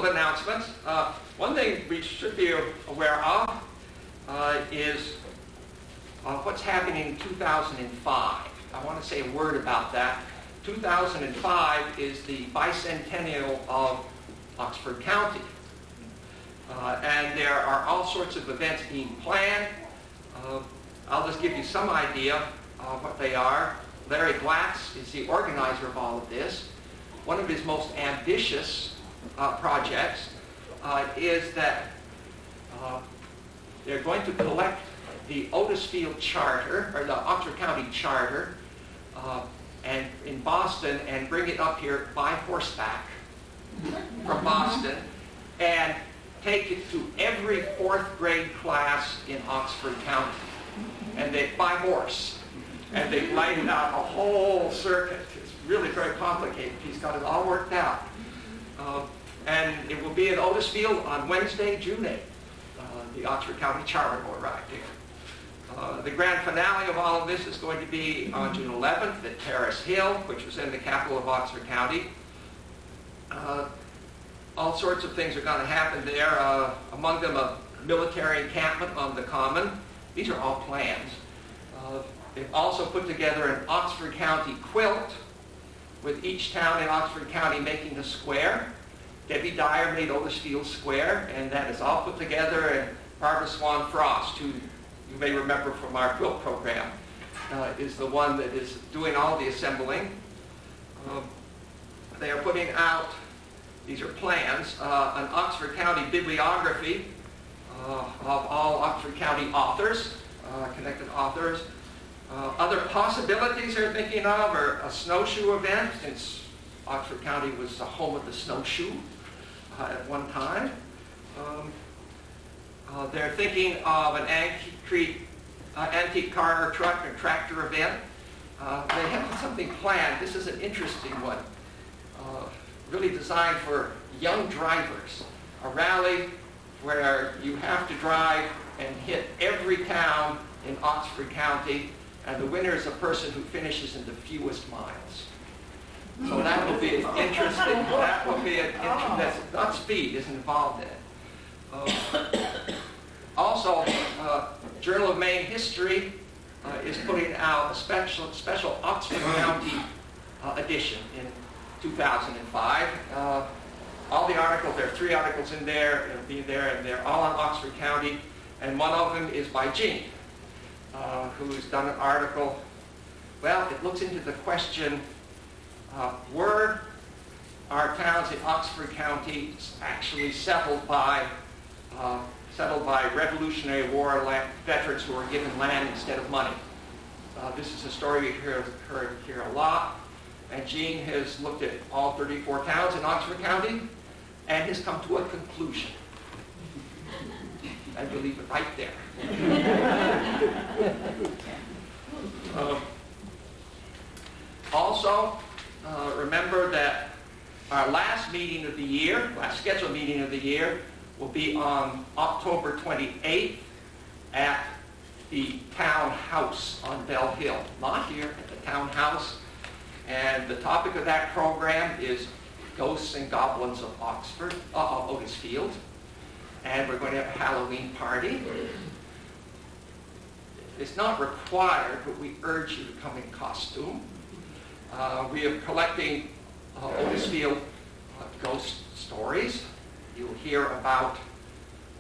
of announcements. One thing we should be aware of is what's happening in 2005. I want to say a word about that. 2005 is the bicentennial of Oxford County. And there are all sorts of events being planned. I'll just give you some idea of what they are. Larry Glatz is the organizer of all of this. One of his most ambitious projects is that they're going to collect the Otisfield Charter, or the Oxford County Charter, and in Boston, and bring it up here by horseback from Boston, and take it to every 4th grade class in Oxford County, and they by horse, and they've lighted out a whole circuit. It's really very complicated. He's got it all worked out, and it will be in Otisfield on Wednesday, June 8th. The Oxford County Charter will arrive here. The grand finale of all of this is going to be on June 11th at Persis Hill, which was in the capital of Oxford County. All sorts of things are going to happen there. Among them, a military encampment on the Common. These are all plans. They've also put together an Oxford County quilt, with each town in Oxford County making a square. Debbie Dyer made Otisfield Square, and that is all put together. And Barbara Swan Frost, who you may remember from our quilt program, is the one that is doing all the assembling. They are putting out, these are plans, an Oxford County bibliography of all Oxford County authors, connected authors. Other possibilities they're thinking of are a snowshoe event, since Oxford County was the home of the snowshoe at one time. They're thinking of an antique car or truck or tractor event. They have something planned. This is an interesting one, really designed for young drivers. A rally where you have to drive and hit every town in Oxford County, and the winner is a person who finishes in the fewest miles. So that will be interesting. That will be an interesting. Not speed isn't involved in it. Also, Journal of Maine History is putting out a special Oxford County edition in 2005. All the articles, there are 3 articles in there, it'll be there, and they're all on Oxford County. And one of them is by Jean, who's done an article. Well, it looks into the question, were our towns in Oxford County actually settled by Revolutionary War veterans who were given land instead of money? This is a story we heard here a lot. And Jean has looked at all 34 towns in Oxford County and has come to a conclusion. I believe it right there. Also, remember that our last meeting of the year, last scheduled meeting of the year, will be on October 28th at the Town House on Bell Hill. Not here, at the Town House. And the topic of that program is Ghosts and Goblins of Otisfield. And we're going to have a Halloween party. It's not required, but we urge you to come in costume. We are collecting Otisfield ghost stories. You'll hear about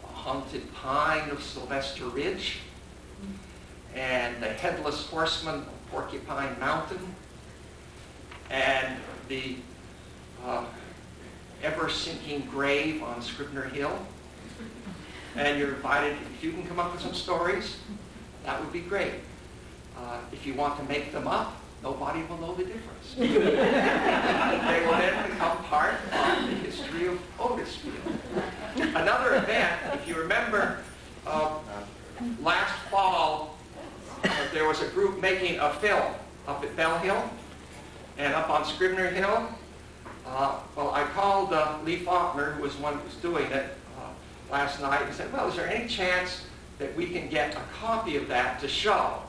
a haunted pine of Sylvester Ridge and the headless horseman of Porcupine Mountain and the ever-sinking grave on Scribner Hill. And you're invited, if you can come up with some stories, that would be great. If you want to make them up, nobody will know the difference. They will then become part of the history of Otisfield. Another event, if you remember, last fall, there was a group making a film up at Bell Hill and up on Scribner Hill. Well, I called Lee Faulkner, who was one who was doing it, last night, and said, well, is there any chance that we can get a copy of that to show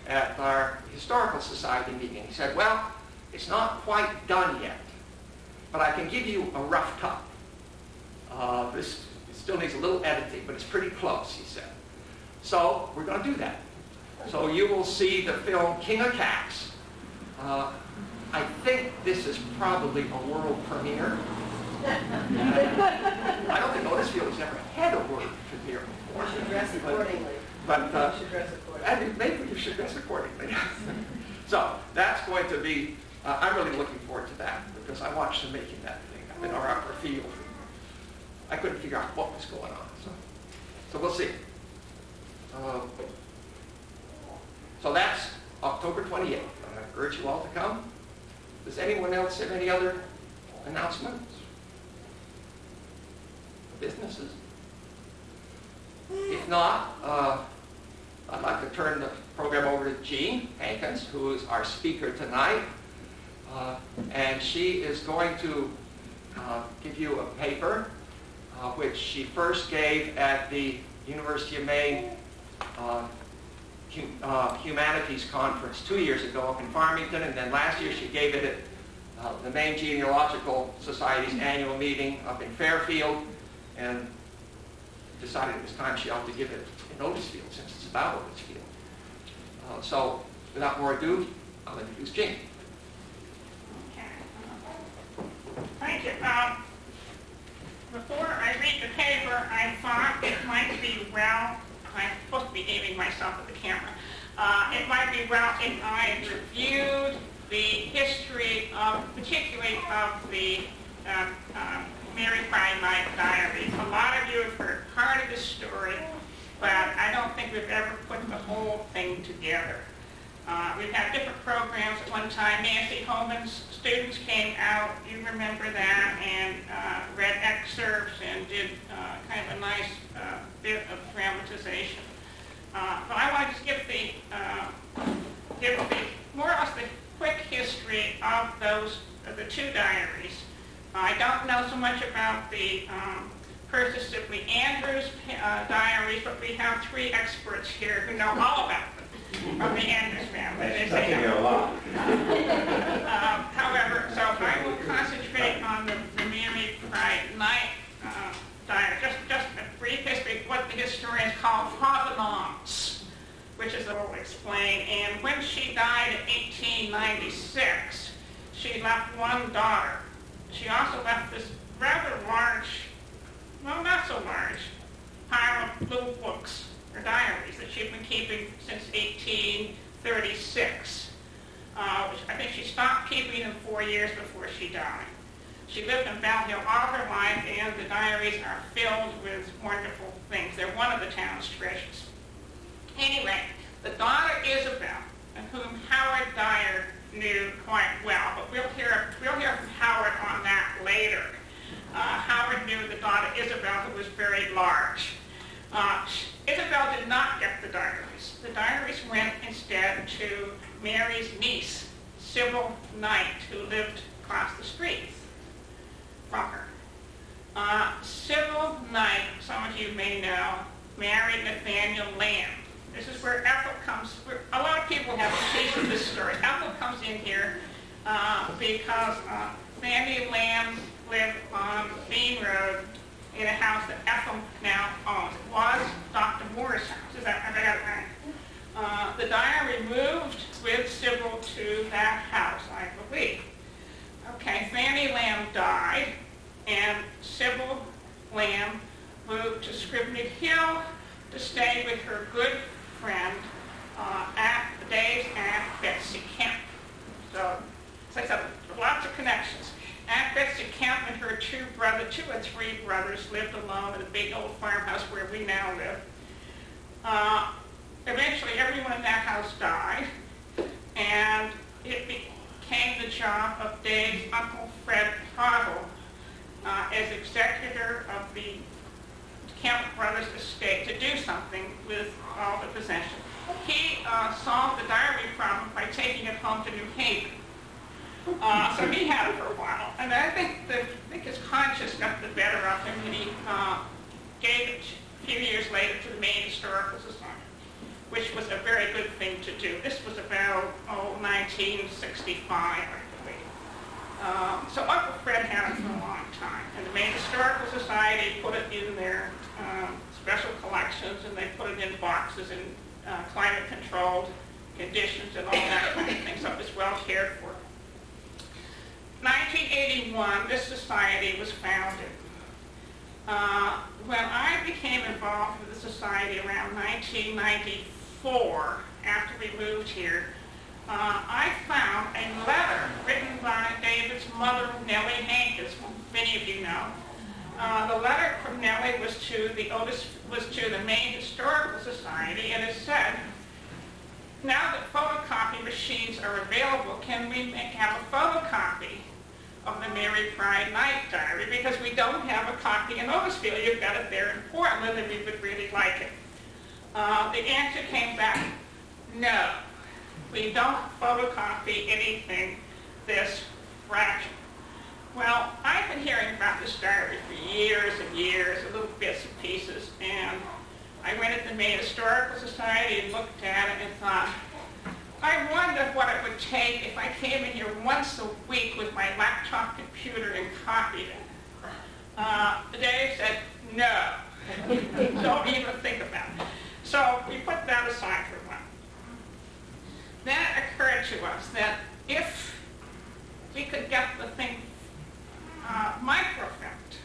at our Historical Society meeting? He said, well, it's not quite done yet, but I can give you a rough cut. this still needs a little editing, but it's pretty close, he said. So we're going to do that. So you will see the film King of Cats. I think this is probably a world premiere. I don't think Otisfield has ever had a world premiere before. You should dress accordingly. But you should dress accordingly. maybe you should dress accordingly. So that's going to be, I'm really looking forward to that because I watched them making that thing up in our upper field. I couldn't figure out what was going on. So we'll see. So that's October 28th. I urge you all to come. Does anyone else have any other announcements? Businesses? If not, I'd like to turn the program over to Jean Hankins, who is our speaker tonight. And she is going to give you a paper, which she first gave at the University of Maine Humanities Conference 2 years ago up in Farmington, and then last year she gave it at the Maine Genealogical Society's annual meeting up in Fairfield, and decided it was time she ought to give it in Otisfield since it's about Otisfield. So without more ado, I'll introduce Jean. Okay. Thank you. Before I read the paper, I thought it might be well, I'm supposed to be aiming myself at the camera, it might be well if I reviewed the history of, particularly of the Mary Friday Night Diaries. A lot of you have heard part of the story, but I don't think we've ever put the whole thing together. We've had different programs. At one time, Nancy Holman's students came out, you remember that, and read excerpts and did kind of a nice bit of dramatization. But I want to just give the more or less the quick history of the two diaries. I don't know so much about the Persis Sibley Andrews diaries, but we have three experts here who know all about them from the Andrews family. They know a lot. However, so I will concentrate on the Mary Friday Night diary. Just a brief history of what the historians call provenance, which is what we'll explain. And when she died in 1896, she left one daughter. She also left this rather large, well, not so large, pile of little books, or diaries, that she'd been keeping since 1836. Which I think she stopped keeping them 4 years before she died. She lived in Bell Hill all her life, and the diaries are filled with wonderful things. They're one of the town's treasures. Anyway, the daughter Isabel, whom Howard Dyer knew quite well, but we'll hear from Howard on that later. Howard knew the daughter Isabel, who was very large. Isabel did not get the diaries. The diaries went instead to Mary's niece, Sybil Knight, who lived across the street from her. Sybil Knight, some of you may know, married Nathaniel Lamb. This is where Ethel comes. A lot of people have a piece of this story. Ethel comes in here because Nathaniel Lamb lived on Bean Road in a house that Ethel now owns. It was Dr. Moore's house. Have I got it right? The diary moved with Sybil to that house, I believe. Okay, Fanny Lamb died, and Sybil Lamb moved to Scribney Hill to stay with her good friend Dave's Aunt Betsy Kemp. So, as I said, lots of connections. Aunt Betsy Kemp and her two or three brothers lived alone in a big old farmhouse where we now live. Eventually, everyone in that house died, and it became the job of Dave's Uncle Fred Pottle as executor of the Kemp brothers' estate to do something with all the possessions. He solved the diary problem by taking it home to New Haven. So he had it for a while, and I think his conscience got the better of him, and he gave it a few years later to the Maine Historical Society, which was a very good thing to do. This was about 1965, I believe. So Uncle Fred had it for a long time, and the Maine Historical Society put it in their special collections, and they put it in boxes in climate-controlled conditions and all that kind of thing, so it was well cared for. 1981, this society was founded. When I became involved with the society around 1994, after we moved here, I found a letter written by David's mother, Nellie Hankins, who many of you know. The letter from Nellie was to the Maine Historical Society, and it said, now that photocopy machines are available, can we have a photocopy of the Mary Pride Night Diary? Because we don't have a copy in Otisfield. You've got it there in Portland, and we would really like it. The answer came back, no. We don't photocopy anything this fragile. Well, I've been hearing about this diary for years and years, little bits and pieces, and I went at the Maine Historical Society and looked at it and thought, I wonder what it would take if I came in here once a week with my laptop computer and copied it. Dave said, no, don't even think about it. So we put that aside for a while. Then it occurred to us that if we could get the thing microfilmed,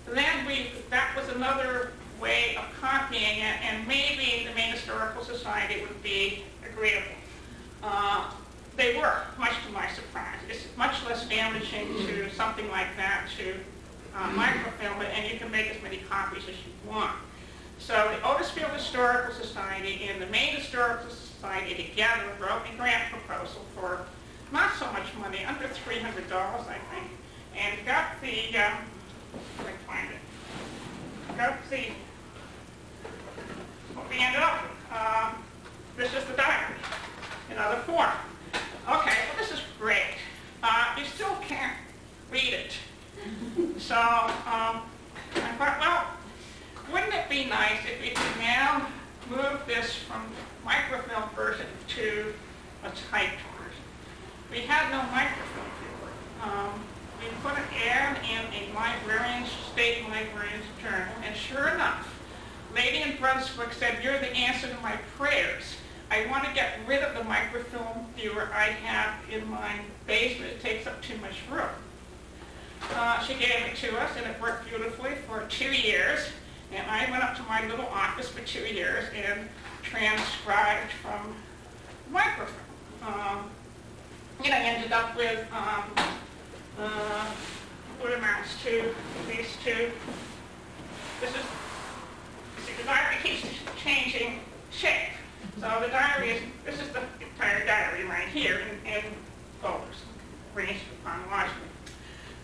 then that was another way of copying it, and maybe the Maine Historical Society would be agreeable. They were, much to my surprise. It's much less damaging to something like that to microfilm it, and you can make as many copies as you want. So the Otisfield Historical Society and the Maine Historical Society together wrote a grant proposal for not so much money, under $300, I think, and got the, if I can find it, got the, what we ended up with. This is the diary in other form. Okay, well this is great. You still can't read it. So I thought, well, wouldn't it be nice if we could now move this from microfilm version to a typed version? We had no microfilm viewer. We put an ad in a state librarian's journal, and sure enough, lady in Brunswick said, you're the answer to my prayers. I want to get rid of the microfilm viewer I have in my basement. It takes up too much room. She gave it to us, and it worked beautifully for 2 years. And I went up to my little office for 2 years and transcribed from microfilm. And I ended up with what amounts to these two. This is, see, the diary keeps changing shape. So the diary is, this is the entire diary right here in folders, arranged chronologically.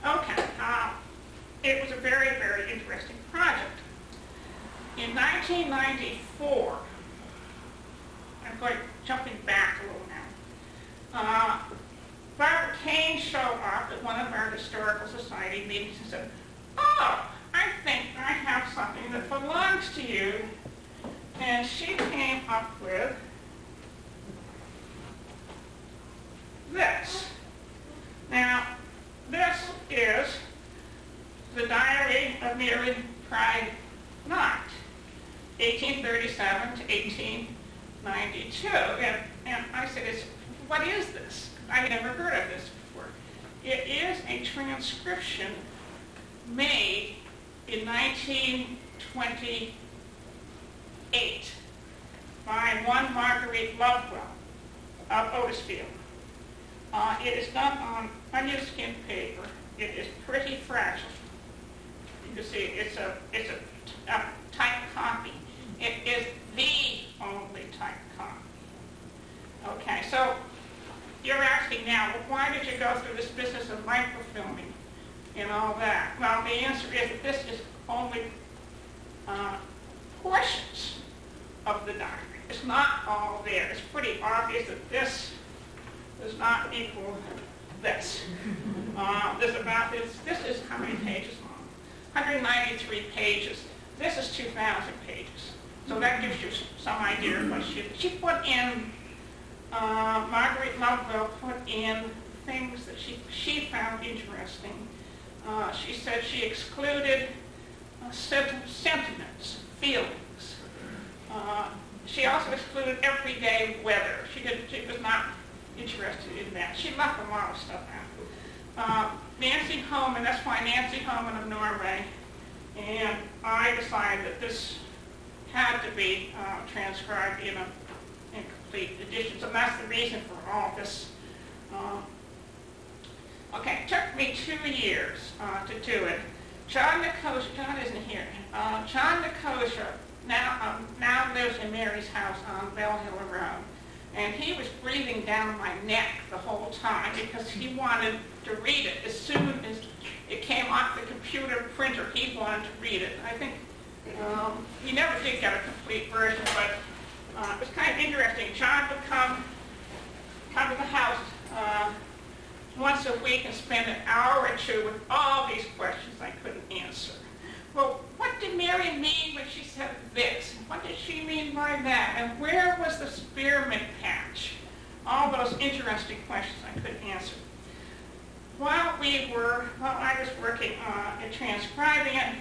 Okay, it was a very, very interesting project. In 1994, I'm going jumping back a little now, Barbara Kane showed up at one of our historical society meetings and said, oh, I think I have something that belongs to you. And she came up with this. Now, this is the Diary of Mary Pride Night, 1837 to 1892. And I said, what is this? I've never heard of this before. It is a transcription made in 1928 by one Marguerite Lovewell of Otisfield. It is done on onion skin paper. It is pretty fragile. You can see it's a typed copy. It is the only typed copy. Okay, so you're asking now, well, why did you go through this business of microfilming and all that? Well, the answer is that this is only portions of the diary. It's not all there. It's pretty obvious that this does not equal this. This is how many pages long? 193 pages. This is 2,000 pages. So that gives you some idea of what she put in. Marguerite Lovewell put in things that she found interesting. She said she excluded sentiments, feelings. She also excluded everyday weather. She was not interested in that. She left a lot of stuff out. Nancy Homan, that's why Nancy Homan of Norway, and I decided that this had to be transcribed in a complete edition. So that's the reason for all this. Okay, it took me 2 years to do it. John isn't here. John Nicosia now lives in Mary's house on Bell Hill Road. And he was breathing down my neck the whole time because he wanted to read it. As soon as it came off the computer printer, he wanted to read it. I think he never did get a complete version, but it was kind of interesting. John would come to the house once a week and spend an hour or two with all these questions I couldn't answer. Well, what did Mary mean when she said this? What did she mean by that? And where was the spearmint patch? All those interesting questions I couldn't answer. While I was working on transcribing it,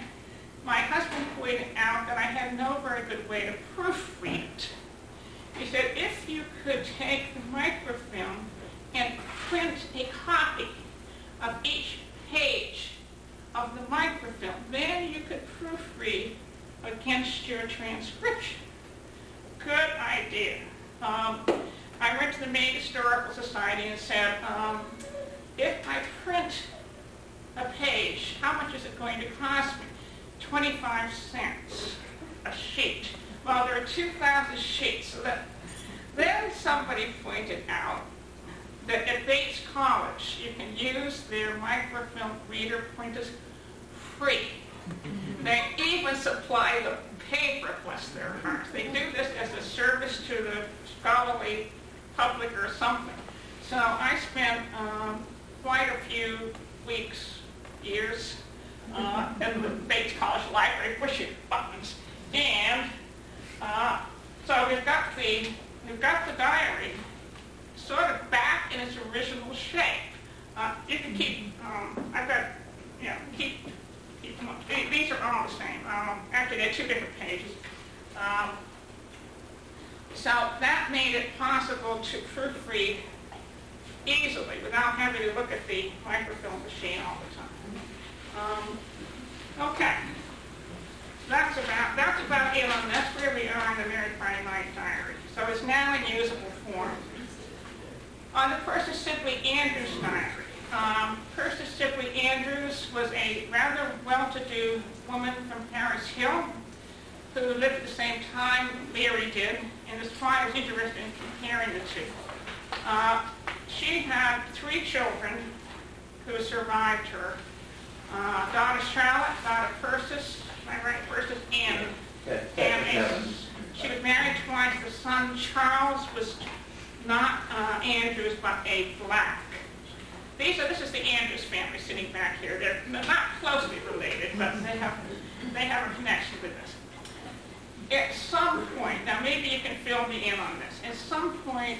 my husband pointed out that I had no very good way to proofread it. He said, if you could take the microfilm and print a copy of each page of the microfilm, then you could proofread against your transcription. Good idea. I went to the Maine Historical Society and said, if I print a page, how much is it going to cost me? 25 cents a sheet. Well, there are 2,000 sheets. So then somebody pointed out that at Bates College, you can use their microfilm reader printers free. They even supply the paper, bless their hearts. They do this as a service to the scholarly public or something. So I spent quite a few weeks, years, in the Bates College Library pushing buttons. And so we've got the diary sort of back in its original shape. You can keep, I've got, keep them up. These are all the same. Actually, they're 2 different pages. So that made it possible to proofread easily without having to look at the microfilm machine all the time. Okay. That's about it on that's where we are in the Mary Friday Night Diary. So it's now in usable form. On the Persis Sibley Andrews diary. Persis Sibley Andrews was a rather well-to-do woman from Paris Hill who lived at the same time Mary did, and that's why I was interested in comparing the two. She had 3 children who survived her. Daughter Charlotte, daughter Persis, am I right, Persis, and she was married twice. The son Charles was not Andrews, but a Black. This is the Andrews family sitting back here. They're not closely related, but they have a connection with this. At some point, now maybe you can fill me in on this. At some point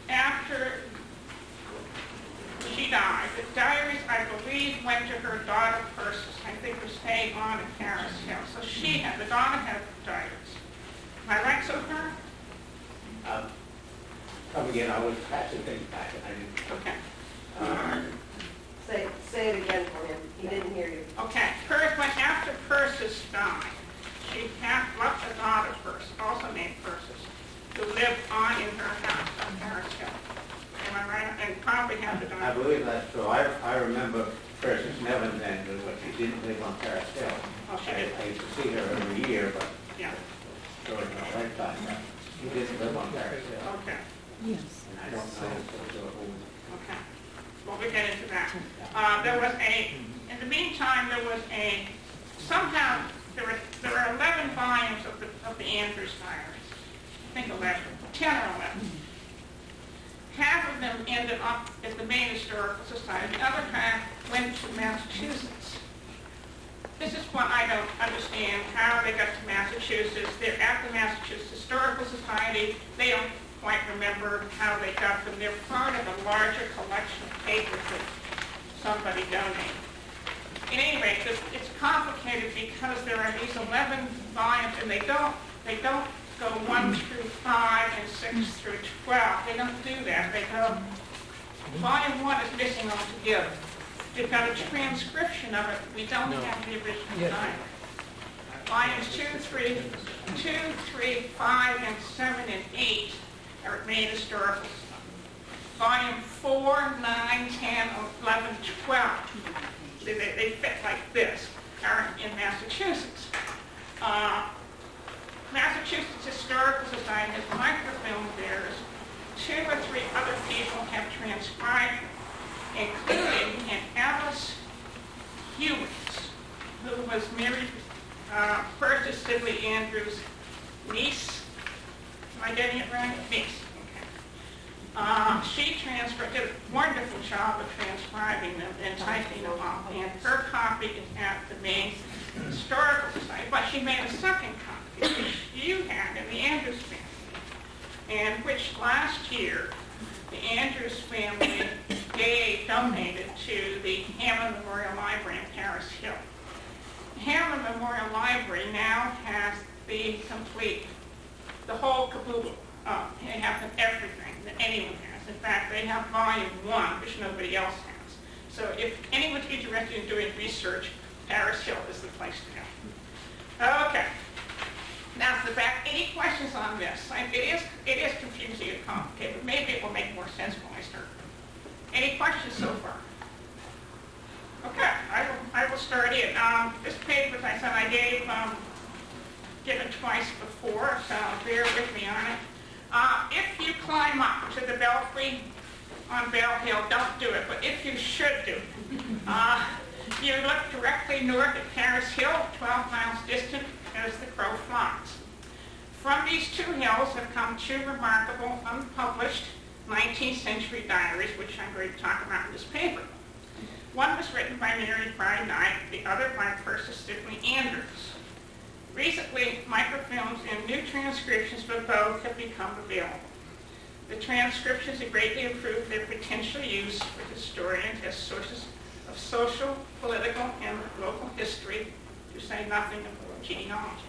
after she died, the diaries, I believe, went to her daughter Persis. I think was staying on in Paris Hill. So the daughter had diaries. Am I right so far? Come again, I was passing things back and I didn't. Okay. Say it again for him. He didn't hear you. Okay. After Persis died, she had left a daughter Persis, also named Persis, who lived on in her house on Paris Hill. Am I right? And probably had the daughter. I believe that's true. I remember Persis never then, but she didn't live on Paris Hill. Oh, she did. I used to see her every year, but Yeah. during her lifetime, she didn't live on Paris Hill. Okay. Yes. And I don't know who. Okay. Well, we get into that. In the meantime, somehow, there were 11 volumes of the Andrews diaries. I think 11, 10 or 11. Half of them ended up at the Maine Historical Society. The other half went to Massachusetts. This is what I don't understand, how they got to Massachusetts. They're at the Massachusetts Historical Society. They don't quite remember how they got them. They're part of a larger collection of papers that somebody donated. At any rate, it's complicated because there are these 11 volumes, and they don't go 1 through 5 and 6 through 12. They don't do that. They go, volume 1 is missing altogether. They've got a transcription of it. We don't have the original diary. Volumes 2, 3, 5, and 7, and 8 are made historical stuff. Volume 4, 9, 10, 11, 12. They fit like this, are in Massachusetts. Massachusetts Historical Society has microfilmed theirs. 2 or 3 other people have transcribed, including an Alice Hewins, who was Mary Persis Sibley Andrews' niece. Am I getting it right? Niece. She did a wonderful job of transcribing them and typing them up, and her copy is at the main Historical Society, but she made a second copy, which you had in the Andrews family, and which last year the Andrews family donated to the Hammond Memorial Library in Paris Hill. The Hammond Memorial Library now has the whole caboodle. They have everything that anyone has. In fact, they have volume 1, which nobody else has. So if anyone's interested in doing research, Paris Hill is the place to go. Okay. Now to the back, any questions on this? It is confusing and complicated, but maybe it will make more sense when I start. Any questions so far? Okay, I will start in. This paper, as I said, I gave given twice before, so bear with me on it. If you climb up to the belfry on Bell Hill, don't do it, but if you should do it, you look directly north at Paris Hill, 12 miles distant as the crow flies. From these 2 hills have come 2 remarkable, unpublished 19th century diaries, which I'm going to talk about in this paper. One was written by Mary Pry Knight, the other by Persis Sibley Andrews. Recently, microfilms and new transcriptions of both have become available. The transcriptions have greatly improved their potential use for historians as sources of social, political, and local history, to say nothing of genealogy.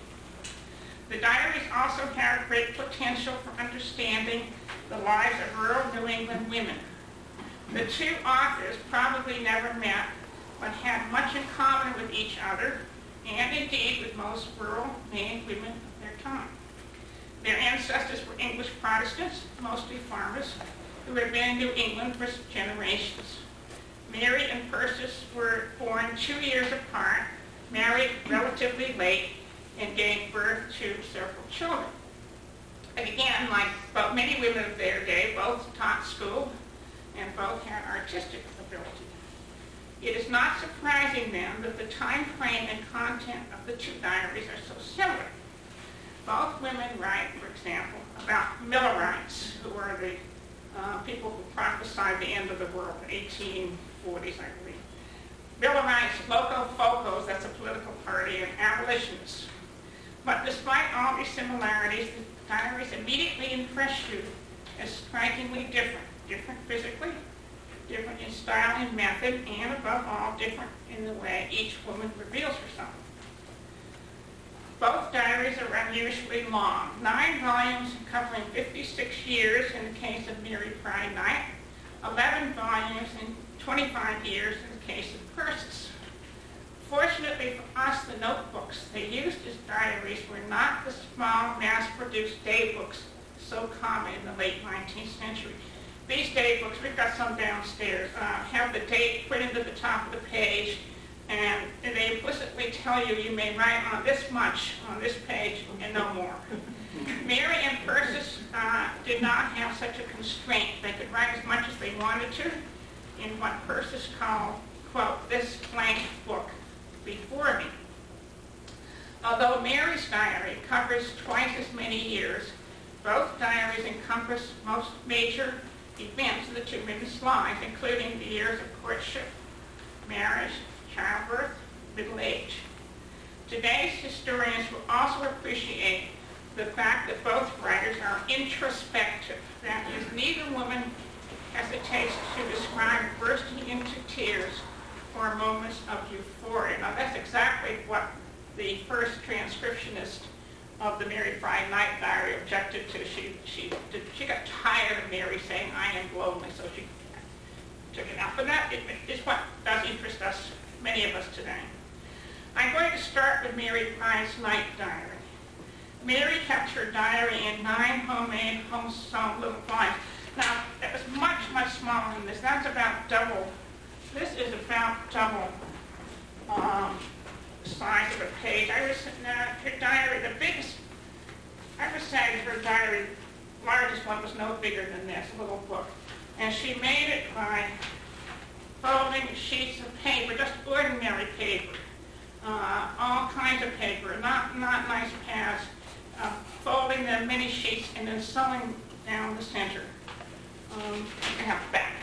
The diaries also have great potential for understanding the lives of rural New England women. The 2 authors probably never met, but had much in common with each other, and indeed with most rural Maine women of their time. Their ancestors were English Protestants, mostly farmers, who had been in New England for generations. Mary and Persis were born 2 years apart, married relatively late, and gave birth to several children. And again, like many women of their day, both taught school and both had artistic ability. It is not surprising then that the time frame and content of the 2 diaries are so similar. Both women write, for example, about Millerites, who were the people who prophesied the end of the world in the 1840s, I believe. Millerites, Locofocos, that's a political party, and abolitionists. But despite all these similarities, the diaries immediately impress you as strikingly different. Different physically, different in style and method, and above all, different in the way each woman reveals herself. Both diaries are unusually long, 9 volumes covering 56 years in the case of Mary Pry Knight, 11 volumes and 25 years in the case of Persis. Fortunately for us, the notebooks they used as diaries were not the small, mass-produced day books so common in the late 19th century. These day books, we've got some downstairs, have the date printed at the top of the page, and they implicitly tell you you may write on this much on this page and no more. Mary and Persis did not have such a constraint. They could write as much as they wanted to in what Persis called, quote, this blank book before me. Although Mary's diary covers twice as many years, both diaries encompass most major events of the 2 women's lives, including the years of courtship, marriage, childbirth, middle age. Today's historians will also appreciate the fact that both writers are introspective. That is, neither woman hesitates to describe bursting into tears or moments of euphoria. Now, that's exactly what the first transcriptionist of the Mary Fry Night Diary objected to. She got tired of Mary saying, "I am lonely," so she took it out. But that is what does interest us, many of us today. I'm going to start with Mary Fry's Night Diary. Mary kept her diary in 9 homemade, home-sewn little volumes. Now, that was much, much smaller than this. That's about double. This is about double the size of a page. Her diary, the biggest, I would say her diary, largest one was no bigger than this, a little book. And she made it by folding sheets of paper, just ordinary paper, all kinds of paper, not nice pads, folding them many sheets and then sewing down the center. I have back.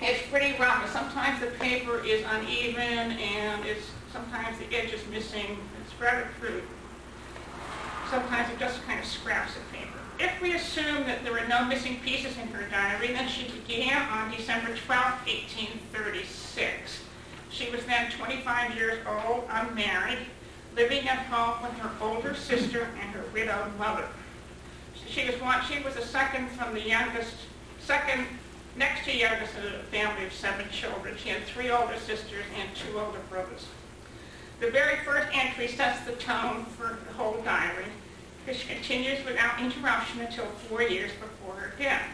It's pretty rough. Sometimes the paper is uneven and sometimes the edge is missing. It's rather crude. Sometimes it just kind of scraps the paper. If we assume that there were no missing pieces in her diary, then she began on December 12, 1836. She was then 25 years old, unmarried, living at home with her older sister and her widowed mother. She was the second from the youngest, next to youngest in a family of 7 children. She had 3 older sisters and 2 older brothers. The very first entry sets the tone for the whole diary, which continues without interruption until 4 years before her death.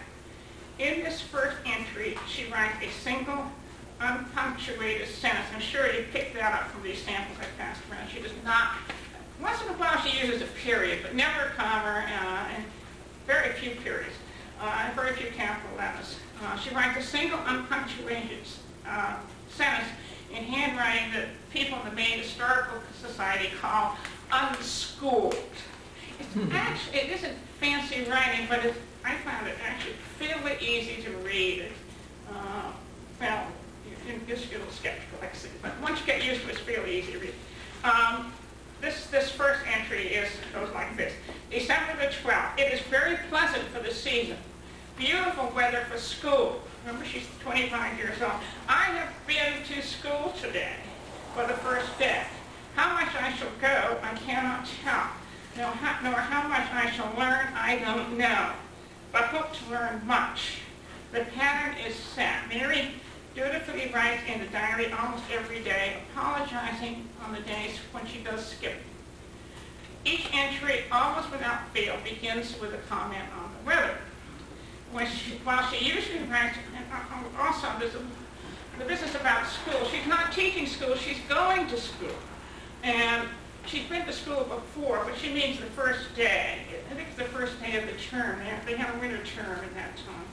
In this first entry, she writes a single, unpunctuated sentence. I'm sure you picked that up from these samples I passed around. She does not, once in a while she uses a period, but never a comma, and very few periods, and very few capital letters. She writes a single, unpunctuated sentence in handwriting that people in the Maine Historical Society call unschooled. It isn't fancy writing, but I found it actually fairly easy to read. Well, you just get a little skeptical, like I said, but once you get used to it, it's fairly easy to read. This first entry goes like this. December the 12th. It is very pleasant for the season. Beautiful weather for school. Remember, she's 25 years old. I have been to school today for the first day. How much I shall go, I cannot tell. Nor how much I shall learn, I don't know. But hope to learn much. The pattern is set. Mary dutifully writes in the diary almost every day, apologizing on the days when she does skip. Each entry, almost without fail, begins with a comment on the weather. While she usually writes, and also there's the business about school. She's not teaching school, she's going to school. And she's been to school before, but she means the first day. I think it's the first day of the term. They have a winter term at that time.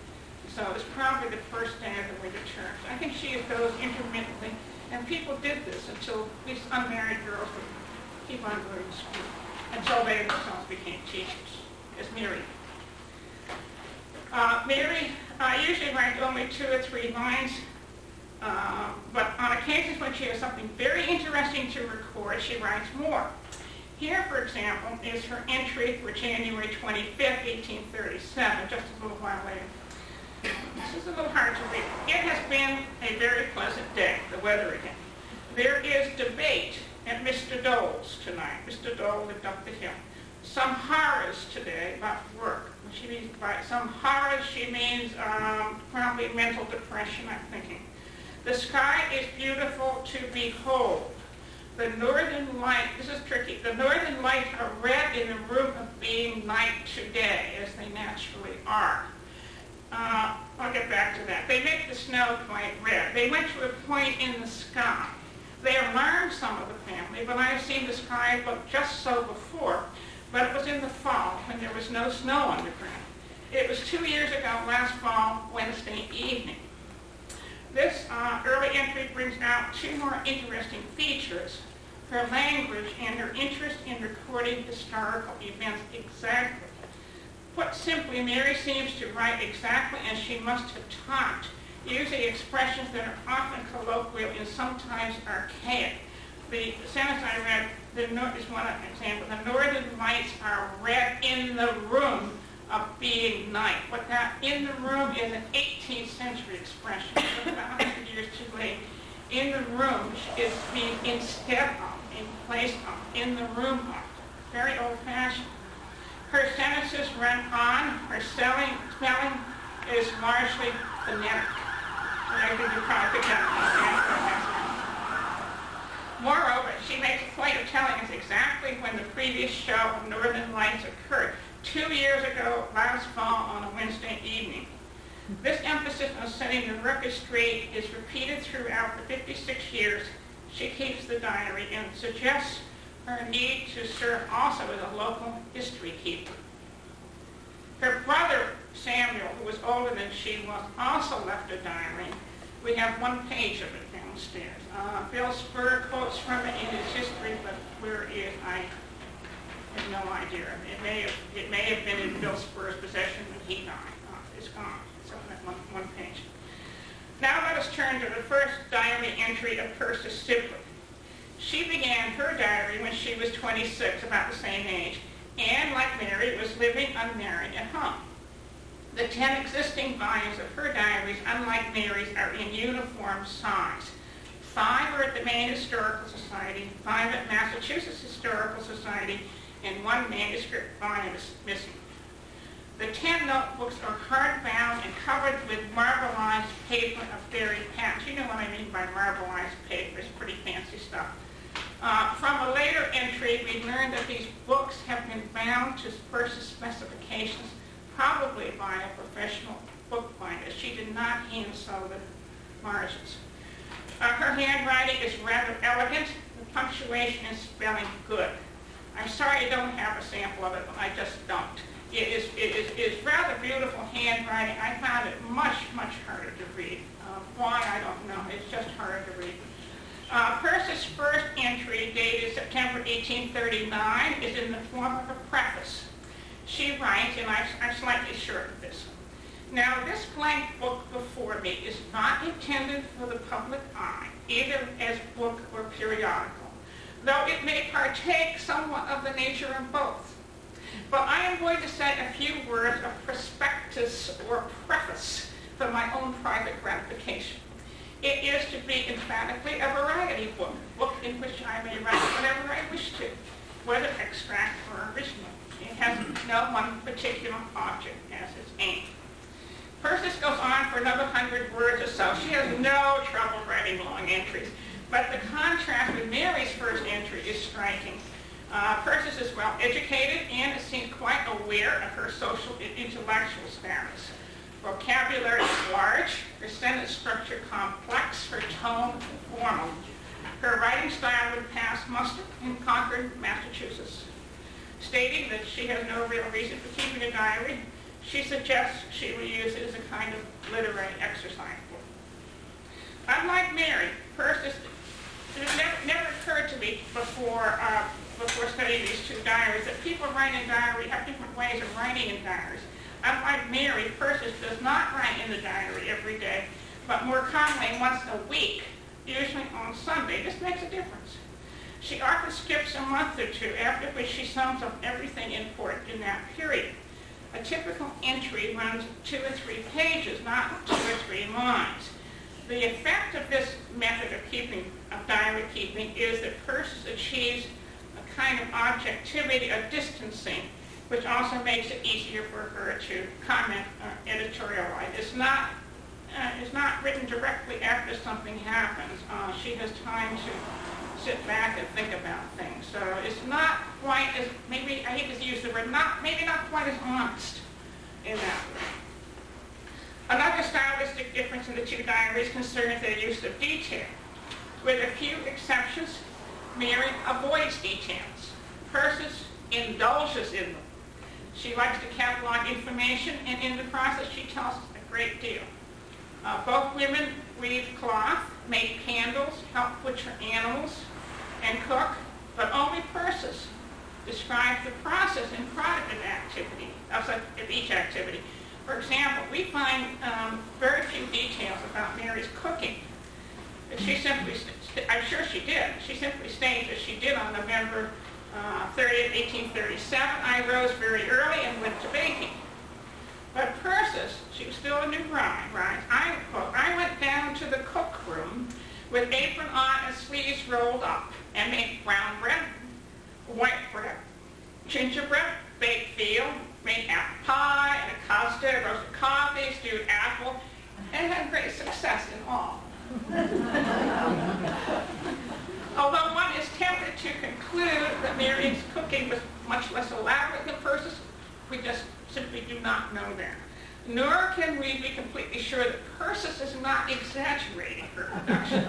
So it's probably the first day of the winter term. I think she goes intermittently. And people did this until these unmarried girls would keep on going to school until they themselves became teachers, as Mary. Mary usually writes only 2 or 3 lines, but on occasions when she has something very interesting to record, she writes more. Here, for example, is her entry for January 25th, 1837, just a little while later. This is a little hard to read. It has been a very pleasant day, the weather again. There is debate at Mr. Dole's tonight. Mr. Dole lived up the hill. Some horrors today about work. When she means by some horrors, she means probably mental depression, I'm thinking. The sky is beautiful to behold. The northern light, this is tricky, the northern lights are red in the room of being night today, as they naturally are. I'll get back to that. They make the snow quite red. They went to a point in the sky. They alarmed some of the family, but I have seen the sky look just so before, but it was in the fall when there was no snow on the ground. It was 2 years ago, last fall, Wednesday evening. This early entry brings out 2 more interesting features: her language and her interest in recording historical events exactly. Put simply, Mary seems to write exactly as she must have taught, using expressions that are often colloquial and sometimes archaic. the sentence I read, is one example. The northern lights are red in the room of being night. What that in the room is an 18th century expression. It's about 100 years too late. In the room is being instead of, in place of, in the room of. Very old-fashioned. Her sentences run on. Her spelling is largely phonetic. And I think you probably picked up. Moreover, she makes a point of telling us exactly when the previous show of Northern Lights occurred. 2 years ago, last fall, on a Wednesday evening. This emphasis on setting the record straight is repeated throughout the 56 years she keeps the diary and suggests her need to serve also as a local history keeper. Her brother, Samuel, who was older than she was, also left a diary. We have one page of it downstairs. Bill Spur quotes from it in his history, but where it is, I have no idea. It may have been in Bill Spur's possession when he died. It's gone. It's on that one page. Now let us turn to the first diary entry of Persis Sibley. She began her diary when she was 26, about the same age, and, like Mary, was living unmarried at home. The 10 existing volumes of her diaries, unlike Mary's, are in uniform size. 5 are at the Maine Historical Society, 5 at Massachusetts Historical Society, and 1 manuscript volume is missing. The 10 notebooks are hardbound and covered with marbleized paper of varied patterns. You know what I mean by marbleized paper. It's pretty fancy stuff. From a later entry, we learned that these books have been bound to Persis specifications, probably by a professional bookbinder. She did not hand sew the margins. Her handwriting is rather elegant. The punctuation and spelling good. I'm sorry I don't have a sample of it, but I just don't. It is rather beautiful handwriting. I found it much, much harder to read. Why, I don't know. It's just harder to read. Persis' first entry, dated September 1839, is in the form of a preface. She writes, and I'm slightly short of this. Now, this blank book before me is not intended for the public eye, either as book or periodical, though it may partake somewhat of the nature of both. But I am going to say a few words of prospectus or preface for my own private gratification. It is to be emphatically a variety book in which I may write whatever I wish to, whether extract or original. It has no one particular object as its aim. Persis goes on for another 100 words or so. She has no trouble writing long entries, but the contrast with Mary's first entry is striking. Persis is well educated and is seen quite aware of her social and intellectual status. Vocabulary is large, her sentence structure complex, her tone formal. Her writing style would pass muster in Concord, Massachusetts. Stating that she has no real reason for keeping a diary, she suggests she will use it as a kind of literary exercise book. Unlike Mary, Persis, it never occurred to me before studying these two diaries that people write in diary have different ways of writing in diaries. Unlike Mary, Persis does not write in the diary every day, but more commonly once a week, usually on Sunday. This makes a difference. She often skips a month or two, after which she sums up everything important in that period. A typical entry runs 2 or 3 pages, not 2 or 3 lines. The effect of this method of diary keeping is that Persis achieves a kind of objectivity, a distancing, which also makes it easier for her to comment or editorialize. It's not written directly after something happens. She has time to sit back and think about things. So it's not quite as, maybe, I hate to use the word, maybe not quite as honest in that way. Another stylistic difference in the two diaries concerns their use of detail. With a few exceptions, Mary avoids details. Persis indulges in them. She likes to catalog information, and in the process she tells us a great deal. Both women weave cloth, make candles, help butcher animals, and cook, but only Persis describes the process and product of each activity. For example, we find very few details about Mary's cooking. that she simply, I'm sure she did, she simply states that she did on November 30th, 1837, I rose very early and went to baking. But Persis, she was still a new bride, right? I quote, I went down to the cook room with apron on and sleeves rolled up and made brown bread, white bread, gingerbread, baked veal, made apple pie and a custard, roasted coffee, stewed apple, and had great success in all. Although one is tempted to conclude that Mary's cooking was much less elaborate than Persis, we just simply do not know that. Nor can we be completely sure that Persis is not exaggerating her production,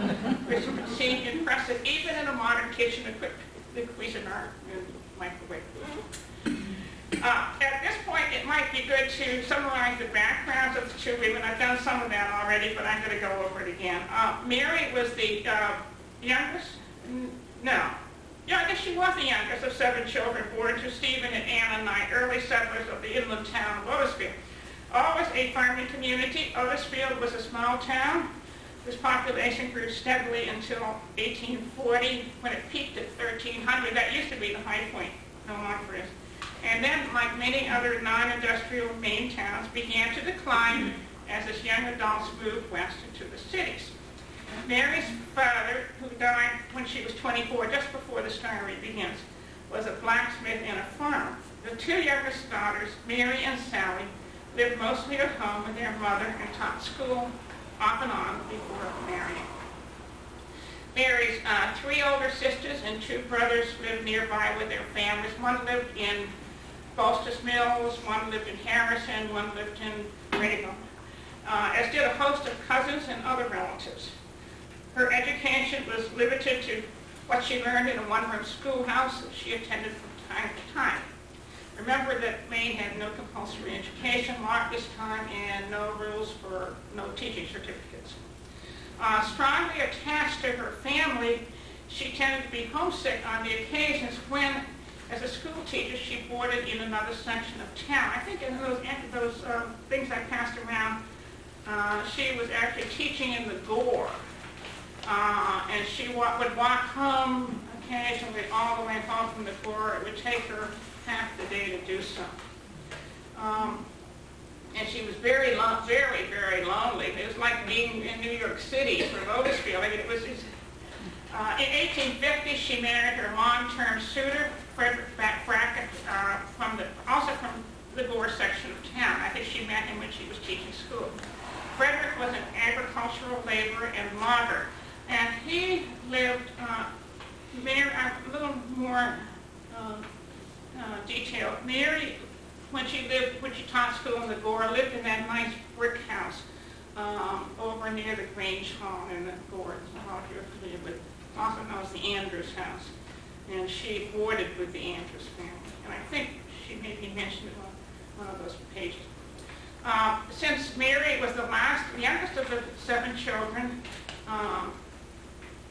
which would seem impressive even in a modern kitchen equipped with Cuisinart and microwave. At this point, it might be good to summarize the backgrounds of the two women. I've done some of that already, but I'm going to go over it again. Mary was the youngest? No. Yeah, I guess she was the youngest of 7 children born to Stephen and Anna Knight, early settlers of the inland town of Otisfield. Always a farming community, Otisfield was a small town. This population grew steadily until 1840, when it peaked at 1,300. That used to be the high point, no longer is. And then, like many other non-industrial Maine towns, began to decline as its young adults moved west into the cities. Mary's father, who died when she was 24, just before the story begins, was a blacksmith and a farmer. The 2 youngest daughters, Mary and Sally, lived mostly at home with their mother and taught school off and on before marrying. Mary's 3 older sisters and 2 brothers lived nearby with their families. One lived in Bolstis Mills, one lived in Harrison, one lived in Raynham, as did a host of cousins and other relatives. Her education was limited to what she learned in a one-room schoolhouse that she attended from time to time. Remember that Maine had no compulsory education law at this time and no rules for no teaching certificates. Strongly attached to her family, she tended to be homesick on the occasions when, as a school teacher, she boarded in another section of town. I think in those things I passed around, she was actually teaching in the Gore. And she would walk home occasionally all the way home from the Gore. It would take her half the day to do so. And she was very, very lonely. It was like being in New York City from Otisfield. I mean, in 1850, she married her long-term suitor, Frederick Brackett, also from the Gore section of town. I think she met him when she was teaching school. Frederick was an agricultural laborer and logger, and he lived, a little more detailed. Mary, when she taught school in the Gore, lived in that nice brick house over near the Grange Hall in the Gore. Well, if you're familiar with, also known as the Andrews house. And she boarded with the Andrews family. And I think she maybe mentioned it on one of those pages. Since Mary was the youngest of the 7 children,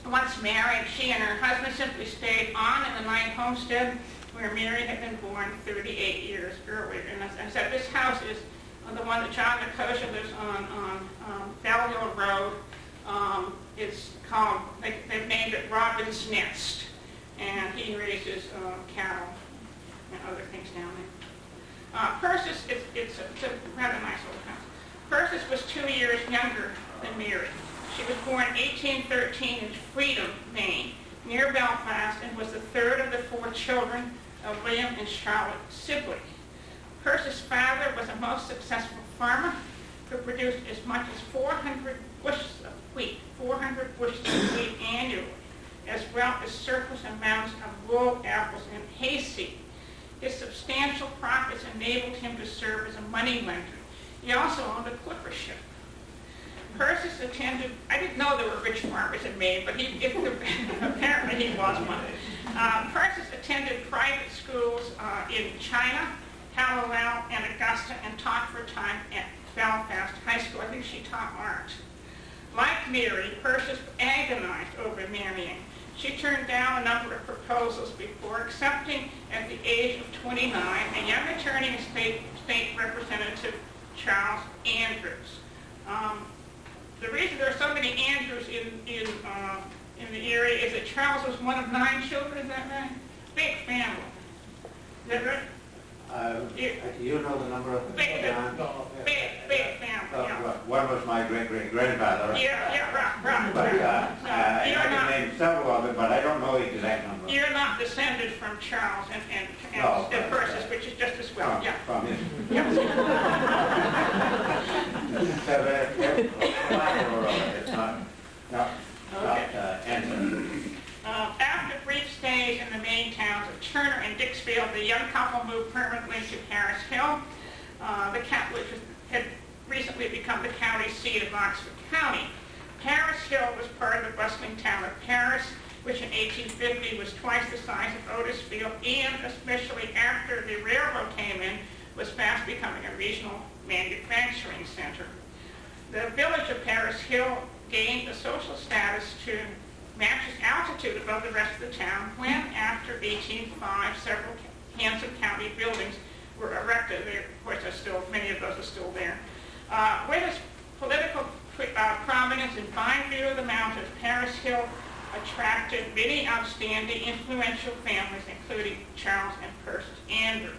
once married, she and her husband simply stayed on in the Knight homestead, where Mary had been born 38 years earlier. And as I said, this house is the one that John Nicosia lives on Bell Hill Road. It's called, they've named it Robin's Nest. And he raises cattle and other things down there. Persis, it's a rather nice old house. Persis was 2 years younger than Mary. She was born 1813 in Freedom, Maine, near Belfast, and was the 3rd of the 4 children of William and Charlotte Sibley. Persis' father was a most successful farmer who produced as much as 400 bushels of wheat annually, as well as surplus amounts of rolled apples and hayseed. His substantial profits enabled him to serve as a moneylender. He also owned a clipper ship. Persis attended, I didn't know there were rich farmers in Maine, but apparently he was one. Persis attended private schools in China, Hallowell, and Augusta, and taught for a time at Belfast High School. I think she taught art. Like Mary, Persis agonized over marrying. She turned down a number of proposals before accepting, at the age of 29, a young attorney and state representative, Charles Andrews. the reason there are so many Andrews in the area is that Charles was one of 9 children, is that right? Big family. Is that right? You know the number of Big family, yeah. One was my great-great-grandfather. Yeah, right. But I can name several of them, but I don't know the exact number. You're not descended from Charles and No, Persis, which is just as well, yeah. From his. Yeah. It's not Anson. After brief stays in the main towns of Turner and Dixfield, the young couple moved permanently to Paris Hill, which had recently become the county seat of Oxford County. Paris Hill was part of the bustling town of Paris, which in 1850 was twice the size of Otisfield, and especially after the railroad came in, was fast becoming a regional manufacturing center. The village of Paris Hill gained a social status to match its altitude above the rest of the town when, after 1805, several handsome county buildings were erected. Of course, many of those are still there. With its political prominence and fine view of the mountains, Paris Hill attracted many outstanding, influential families, including Charles and Persis Andrews.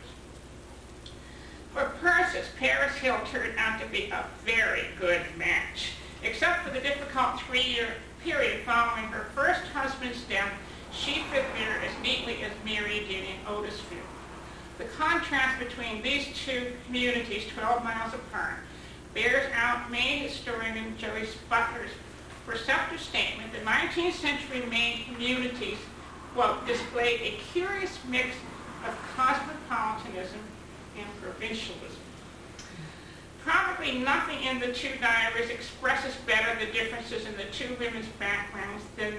For Persis, Paris Hill turned out to be a very good match. Except for the difficult 3-year period following her first husband's death, she fit there as neatly as Mary did in Otisfield. The contrast between these two communities, 12 miles apart, bears out Maine historian Joyce Butler's perceptive statement that 19th century Maine communities, quote, displayed a curious mix of cosmopolitanism and provincialism. Probably nothing in the two diaries expresses better the differences in the two women's backgrounds than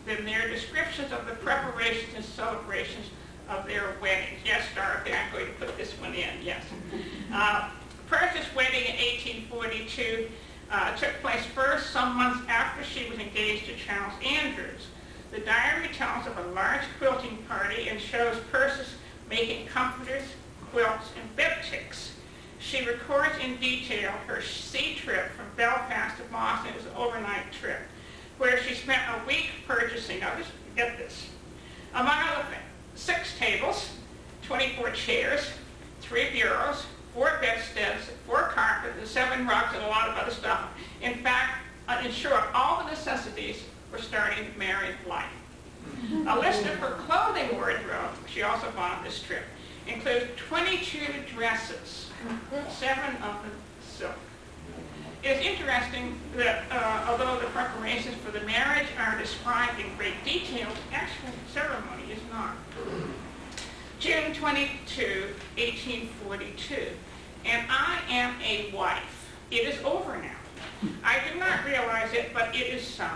their descriptions of the preparations and celebrations of their weddings. Yes, Dorothy, I'm going to put this one in, yes. Persis' wedding in 1842 took place first some months after she was engaged to Charles Andrews. The diary tells of a large quilting party and shows Persis making comforters, quilts, and bed ticks. She records in detail her sea trip from Belfast to Boston as an overnight trip, where she spent a week purchasing, now just get this, among other things, 6 tables, 24 chairs, 3 bureaus, 4 bedsteads, 4 carpets, and 7 rugs, and a lot of other stuff. In fact, in short, all the necessities for starting married life. A list of her clothing wardrobe, she also bought on this trip, includes 22 dresses, 7 of them silk. It's interesting that although the preparations for the marriage are described in great detail, the actual ceremony is not. June 22, 1842, and I am a wife. It is over now. I did not realize it, but it is so.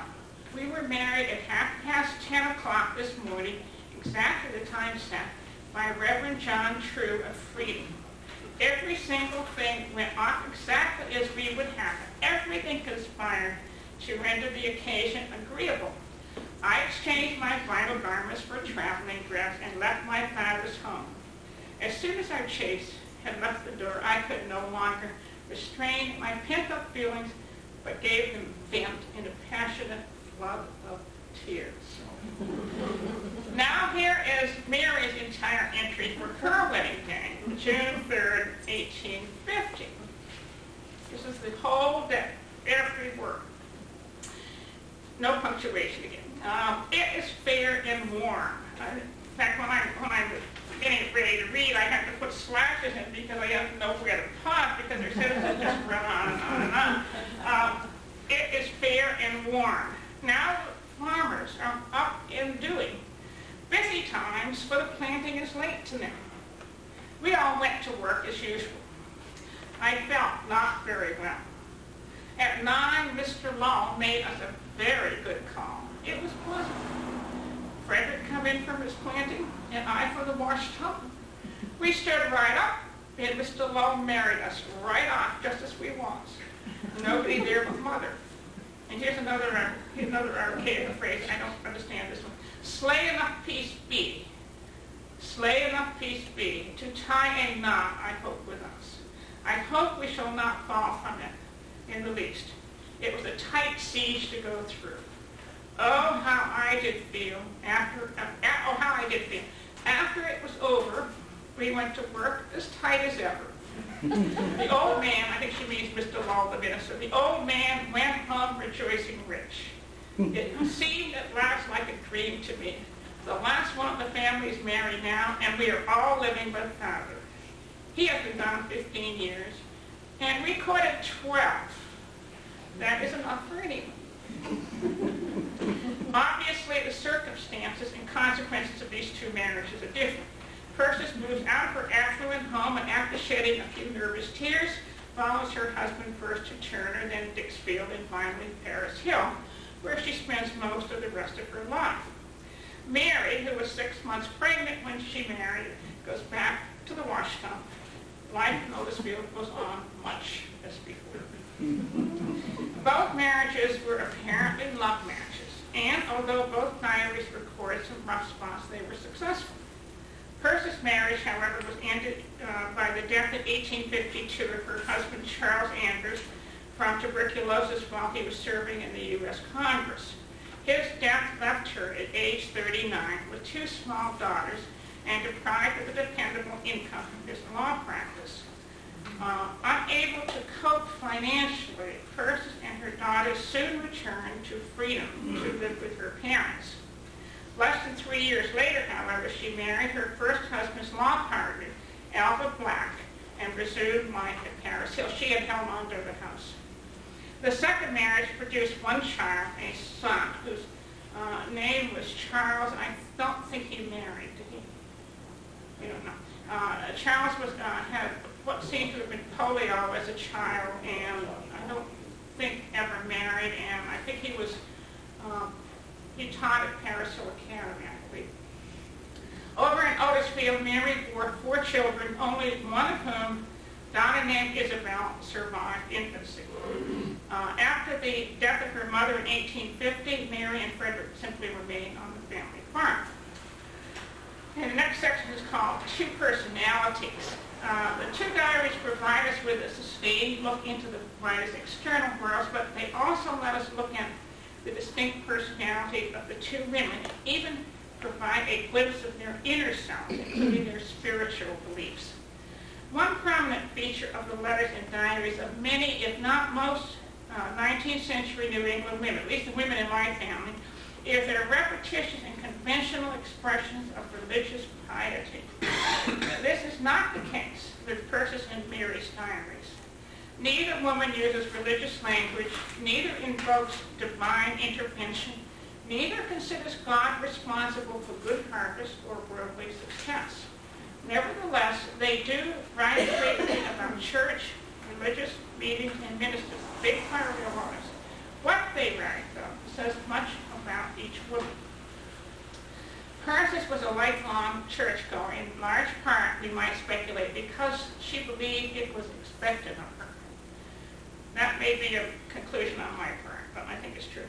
We were married at 10:30 this morning, exactly the time set by Reverend John True of Freedom. Every single thing went off exactly as we would have it. Everything conspired to render the occasion agreeable. I exchanged my vital garments for a traveling dress and left my father's home. As soon as our chaise had left the door, I could no longer restrain my pent-up feelings, but gave them vent in a passionate flood of tears. Now here is Mary's entire entry for her wedding day, June 3rd, 1850. This is the whole day, every word. No punctuation again. It is fair and warm. In fact, when I was getting ready to read, I had to put slashes in because I didn't know where to pause because their sentences just run on and on and on. It is fair and warm. Now the farmers are up and doing. Busy times, for the planting is late to them. We all went to work as usual. I felt not very well. At 9, Mr. Law made us a very good call. It was pleasant. Frederick come in from his planting, and I for the wash tub. We stood right up, and Mr. Law married us right off, just as we was. Nobody there but Mother. And here's another archaic phrase. I don't understand this one. Slay enough peace be. Slay enough peace be, to tie a knot, I hope, with us. I hope we shall not fall from it in the least. It was a tight siege to go through. Oh, how I did feel after it was over. We went to work as tight as ever. The old man, I think she means Mr. Law, the minister, the old man went home rejoicing rich. It seemed at last like a dream to me. The last one of the family is married now, and we are all living with Father. He has been gone 15 years, and we courted 12. That is enough for anyone. Obviously, the circumstances and consequences of these two marriages are different. Persis moves out of her affluent home and after shedding a few nervous tears, follows her husband first to Turner, then Dixfield, and finally Paris Hill, where she spends most of the rest of her life. Mary, who was 6 months pregnant when she married, goes back to the wash tub. Life in Otisfield goes on much as before. Both marriages were apparently love matches, and although both diaries recorded some rough spots, they were successful. Persis' marriage, however, was ended by the death in 1852 of her husband Charles Andrews from tuberculosis while he was serving in the U.S. Congress. His death left her at age 39 with 2 small daughters and deprived of the dependable income from his law practice. Unable to cope financially, Persis and her daughters soon returned to freedom to live with her parents. Less than 3 years later, however, she married her first husband's law partner, Alva Black, and resumed life at Paris Hill. She had held on to the house. The second marriage produced one child, a son, whose name was Charles. I don't think he married, did he? We don't know. Charles had what seemed to have been polio as a child, and I don't think ever married, and I think he taught at Paris Hill Academy, I believe. Over in Otisfield, Mary bore 4 children, only one of whom, Donna named Isabel, survived infancy. After the death of her mother in 1850, Mary and Frederick simply remained on the family farm. And the next section is called Two Personalities. The two diaries provide us with a sustained look into the writer's external worlds, but they also let us look at the distinct personality of the two women, and even provide a glimpse of their inner selves, including their spiritual beliefs. One prominent feature of the letters and diaries of many, if not most, 19th century New England women, at least the women in my family, is their repetitious and conventional expressions of religious piety. This is not the case with Persis and Mary's diaries. Neither woman uses religious language, neither invokes divine intervention, neither considers God responsible for good harvest or worldly success. Nevertheless, they do write frequently about church, religious meetings, and ministers, big part of their lives. What they write, though, says much about each woman. Persis was a lifelong churchgoer, in large part, we might speculate, because she believed it was expected of her. That may be a conclusion on my part, but I think it's true.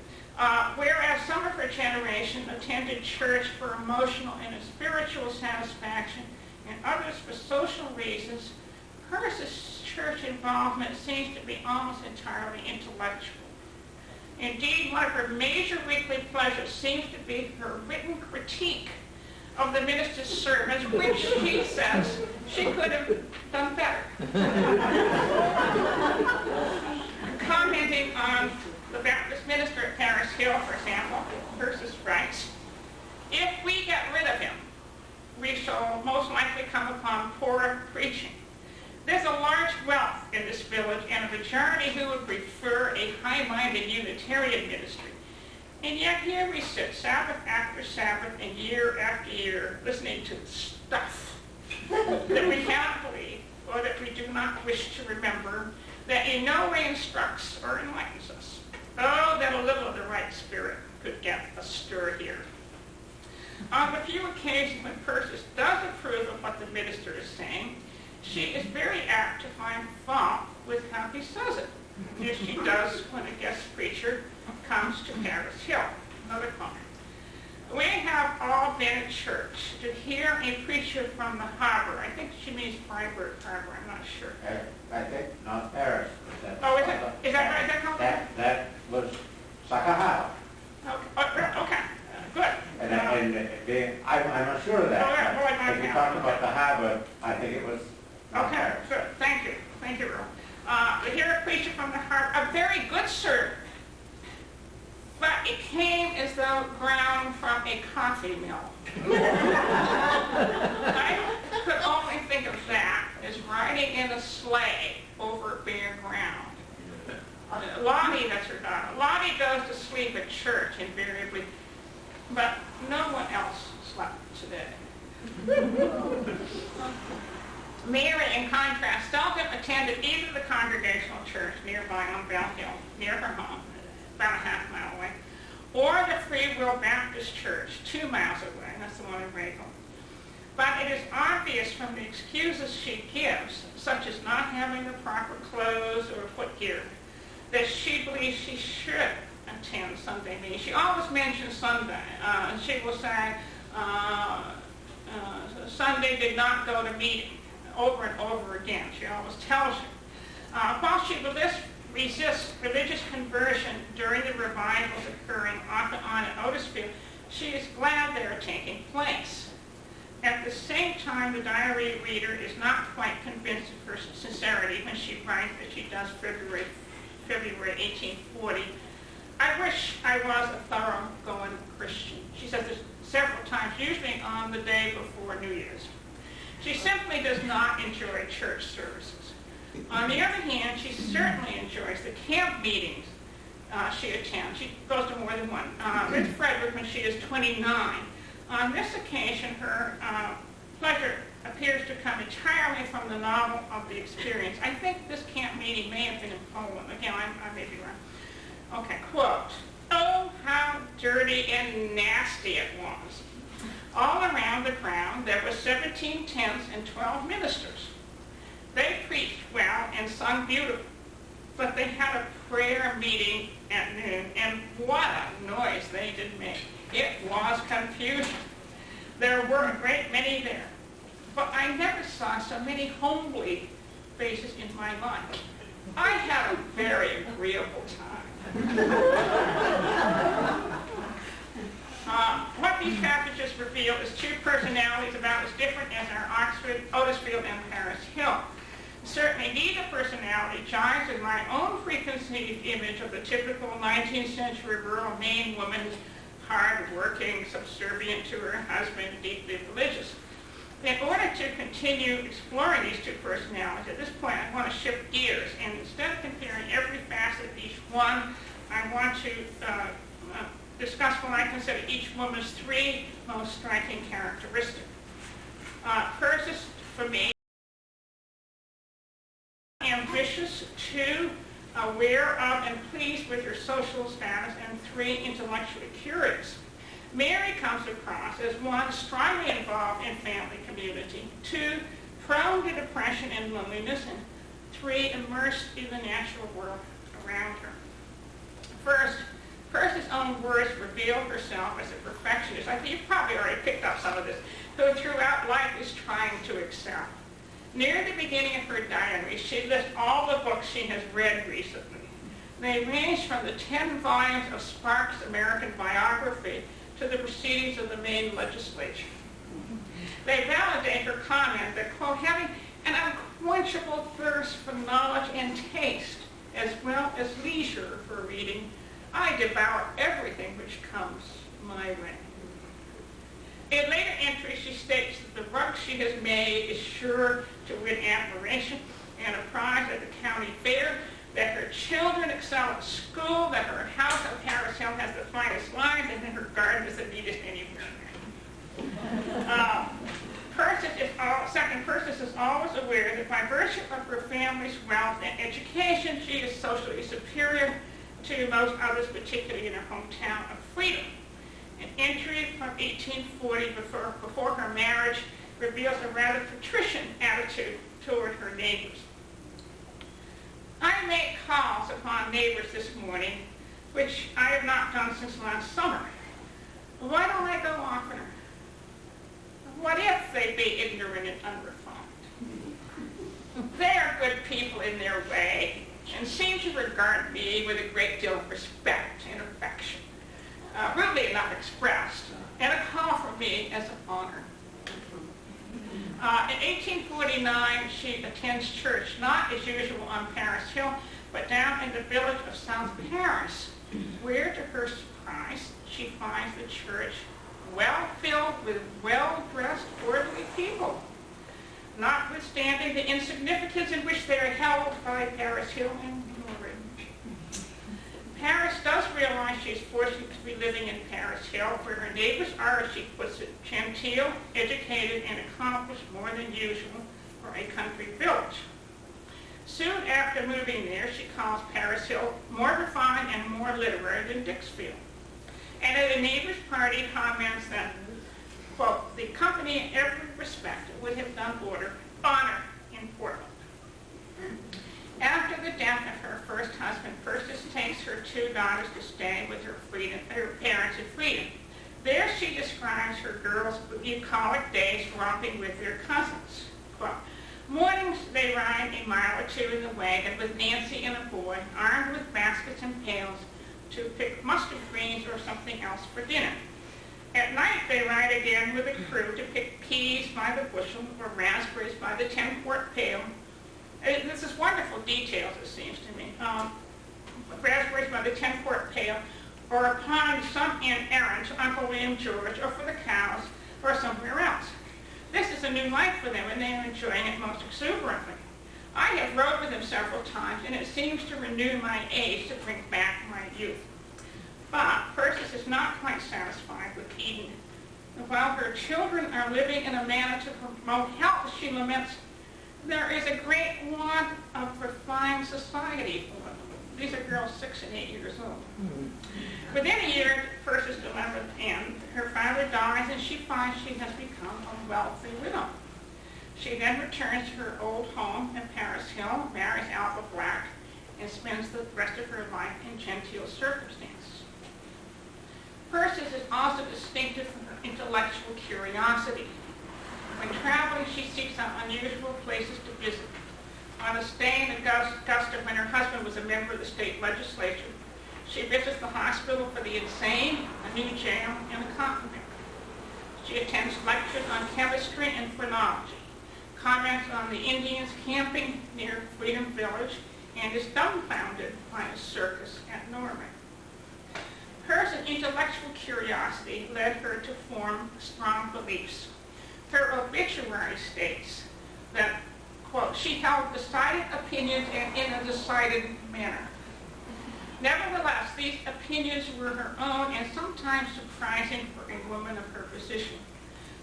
Whereas some of her generation attended church for emotional and spiritual satisfaction, and others for social reasons, Persis' church involvement seems to be almost entirely intellectual. Indeed, one of her major weekly pleasures seems to be her written critique of the minister's sermons, which she says she could have done better. Commenting on the Baptist minister at Paris Hill, for example, Persis writes, "If we get rid of him, we shall most likely come upon poor preaching. There's a large wealth in this village and a majority who would prefer a high-minded Unitarian ministry. And yet here we sit, Sabbath after Sabbath and year after year, listening to stuff that we cannot believe or that we do not wish to remember, that in no way instructs or enlightens us. Oh, that a little of the right spirit could get a stir here." On the few occasions when Persis does approve of what the minister is saying, she is very apt to find fault with how he says it, as she does when a guest preacher comes to Paris Hill. Another comment. "We have all been at church to hear a preacher from the harbor." I think she means Freiburg Harbor, I'm not sure. I think, not Paris, but Oh, is that right? Is that called? That was Sakahara. Okay, good. I'm not sure of that. Oh, yeah, well, but if you talk about the harbor, I think it was. Okay, good. Thank you. Thank you, Earl. Here a preacher from the harbor, a very good servant, but it came as though ground from a coffee mill. I could only think of that as riding in a sleigh over bare ground. Lottie, that's her daughter. Lottie goes to sleep at church invariably, but no one else slept today. Mary, in contrast, seldom attended either the Congregational Church nearby on Bell Hill, near her home, about a half mile away, or the Free Will Baptist Church, 2 miles away. That's the one in Rayville. But it is obvious from the excuses she gives, such as not having the proper clothes or footgear, that she believes she should attend Sunday meeting. She always mentions Sunday. She will say, Sunday did not go to meeting, over and over again. She always tells you. While she resists religious conversion during the revivals occurring off and on at Otisfield, she is glad they are taking place. At the same time, the diary reader is not quite convinced of her sincerity when she writes that she does February 1840. I wish I was a thoroughgoing Christian. She says this several times, usually on the day before New Year's. She simply does not enjoy church services. On the other hand, she certainly enjoys the camp meetings she attends. She goes to more than one. With Frederick when she is 29. On this occasion, her pleasure appears to come entirely from the novel of the experience. I think this camp meeting may have been in Poland. Again, I may be wrong. Okay, quote, "Oh, how dirty and nasty it was. All around the ground there were 17 tents and 12 ministers. They preached well and sung beautifully, but they had a prayer meeting at noon, and what a noise they did make. It was confusion. There were a great many there, but I never saw so many homely faces in my life. I had a very agreeable time." What these passages reveal is 2 personalities about as different as our Otisfield and Paris Hill. Certainly neither personality jives with my own preconceived image of the typical 19th century rural Maine woman, hard-working, subservient to her husband, deeply religious. In order to continue exploring these 2 personalities, at this point I want to shift gears, and instead of comparing every facet of each one, I want to discuss what I consider each woman's 3 most striking characteristics. Persis, for me, ambitious, 2, aware of and pleased with her social status, and 3, intellectually curious. Mary comes across as 1, strongly involved in family community, 2, prone to depression and loneliness, and 3, immersed in the natural world around her. First, Persis' own words reveal herself as a perfectionist. I think you've probably already picked up some of this, who throughout life is trying to excel. Near the beginning of her diary, she lists all the books she has read recently. They range from the 10 volumes of Sparks' American biography to the proceedings of the Maine legislature. They validate her comment that, quote, having an unquenchable thirst for knowledge and taste, as well as leisure for reading, I devour everything which comes my way. In later entries, she states that the work she has made is sure to win admiration and a prize at the county fair, that her children excel at school, that her house on Paris Hill has the finest lines, and that her garden is the neatest anywhere. Persis is always aware that by virtue of her family's wealth and education, she is socially superior to most others, particularly in her hometown of Freedom. An entry from 1840 before her marriage reveals a rather patrician attitude toward her neighbors. I made calls upon neighbors this morning, which I have not done since last summer. Why don't I go oftener? What if they be ignorant and unrefined? They are good people in their way, and seemed to regard me with a great deal of respect and affection, rudely enough expressed, and a call for me as an honor. In 1849, she attends church, not as usual on Paris Hill, but down in the village of South Paris, where, to her surprise, she finds the church well filled with well-dressed, orderly people, notwithstanding the insignificance in which they are held by Paris Hill and Norwich. Paris does realize she is fortunate to be living in Paris Hill, where her neighbors are, as she puts it, genteel, educated, and accomplished more than usual for a country village. Soon after moving there, she calls Paris Hill more refined and more literary than Dixfield. And at a neighbor's party comments that, quote, the company in every respect would have done honor in Portland. After the death of her first husband, Persis takes her two daughters to stay with her parents in Freedom. There she describes her girls' bucolic days romping with their cousins. Quote, mornings they ride a mile or two in the wagon with Nancy and a boy, armed with baskets and pails, to pick mustard greens or something else for dinner. At night they ride again with a crew to pick peas by the bushel or raspberries by the 10-quart pail. This is wonderful details, it seems to me. Raspberries by the 10-quart pail, or upon some errand to Uncle William George, or for the cows, or somewhere else. This is a new life for them, and they are enjoying it most exuberantly. I have rode with them several times, and it seems to renew my age to bring back my youth. But Persis is not quite satisfied with Eden. While her children are living in a manner to promote health, she laments, there is a great want of refined society for them. These are girls 6 and 8 years old. Within a year, Persis' 11th end, her father dies, and she finds she has become a wealthy widow. She then returns to her old home in Paris Hill, marries Alpha Black, and spends the rest of her life in genteel circumstances. Persis is also distinctive for her intellectual curiosity. When traveling, she seeks out unusual places to visit. On a stay in Augusta when her husband was a member of the state legislature, she visits the hospital for the insane, a new jail, and a convent. She attends lectures on chemistry and phrenology, comments on the Indians camping near Freedom Village, and is dumbfounded by a circus at Norway. Hers intellectual curiosity led her to form strong beliefs. Her obituary states that, quote, she held decided opinions and in a decided manner. Nevertheless, these opinions were her own and sometimes surprising for a woman of her position.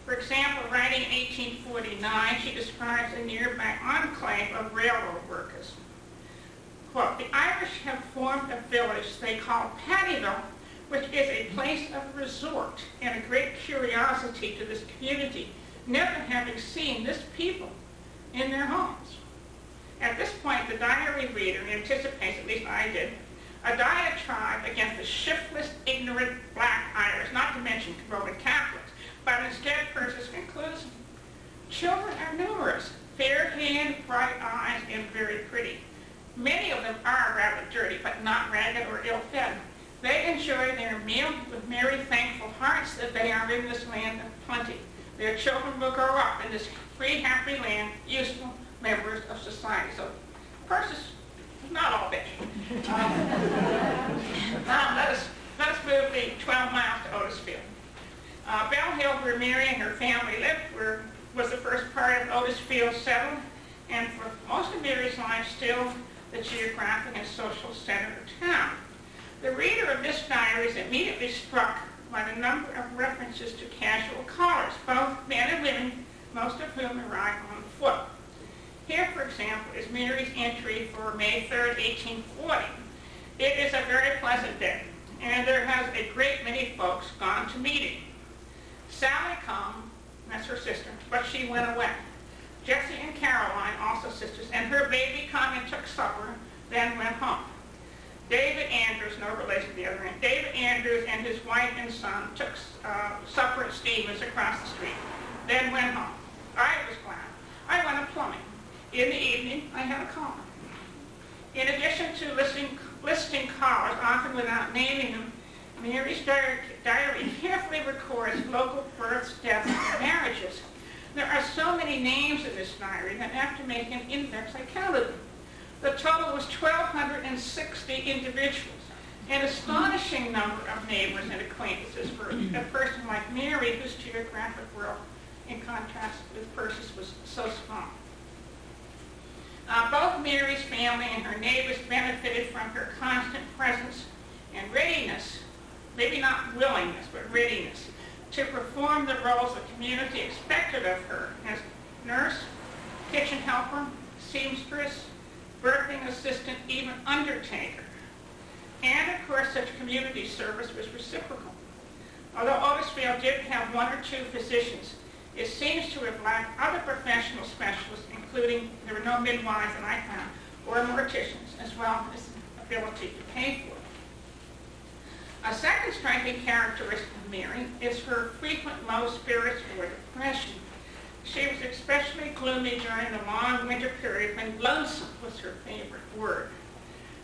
For example, writing in 1849, she describes a nearby enclave of railroad workers. Quote, the Irish have formed a village they call Paddyville, which is a place of resort and a great curiosity to this community, never having seen this people in their homes. At this point, the diary reader anticipates, at least I did, a diatribe against the shiftless, ignorant black Irish, not to mention Roman Catholics, but instead Persis concludes, children are numerous, fair-haired, bright eyes, and very pretty. Many of them are rather dirty, but not ragged or ill-fed. They enjoy their meal with merry, thankful hearts that they are in this land of plenty. Their children will grow up in this free, happy land, useful members of society. So Persis is not all bad. Now let us move the 12 miles to Otisfield. Bell Hill, where Mary and her family lived, was the first part of Otisfield settled, and for most of Mary's life still the geographic and social center of town. The reader of this diary is immediately struck by the number of references to casual callers, both men and women, most of whom arrive on foot. Here, for example, is Mary's entry for May 3rd, 1840. It is a very pleasant day, and there has a great many folks gone to meeting. Sally come, that's her sister, but she went away. Jessie and Caroline, also sisters, and her baby come and took supper, then went home. David Andrews, no relation to the other end, David Andrews and his wife and son took supper at Stevens across the street, then went home. I was glad. I went to plumbing. In the evening, I had a call. In addition to listing callers, often without naming them, Mary's diary carefully records local births, deaths, and marriages. There are so many names in this diary that after making an index, I counted them. The total was 1,260 individuals, an astonishing number of neighbors and acquaintances for a person like Mary, whose geographic world, in contrast with Persis, was so small. Both Mary's family and her neighbors benefited from her constant presence and readiness, maybe not willingness, but readiness, to perform the roles the community expected of her as nurse, kitchen helper, seamstress, birthing assistant, even undertaker. And of course, such community service was reciprocal. Although Otisfield did have one or two physicians, it seems to have lacked other professional specialists, including, there were no midwives that I found, or morticians, as well as ability to pay for it. A second striking characteristic of Mary is her frequent low spirits or depression. She was especially gloomy during the long winter period when lonesome was her favorite word.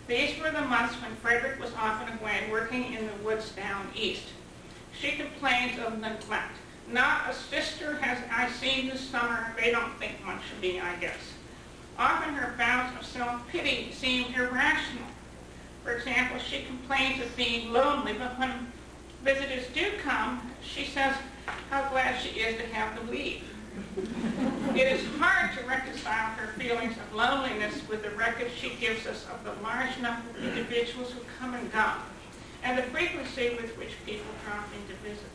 These were the months when Frederick was often away working in the woods down east. She complains of neglect. Not a sister has I seen this summer. They don't think much of me, I guess. Often her bouts of self-pity seem irrational. For example, she complains of being lonely, but when visitors do come, she says how glad she is to have them leave. It is hard to reconcile her feelings of loneliness with the record she gives us of the large number of individuals who come and go, and the frequency with which people drop in to visit.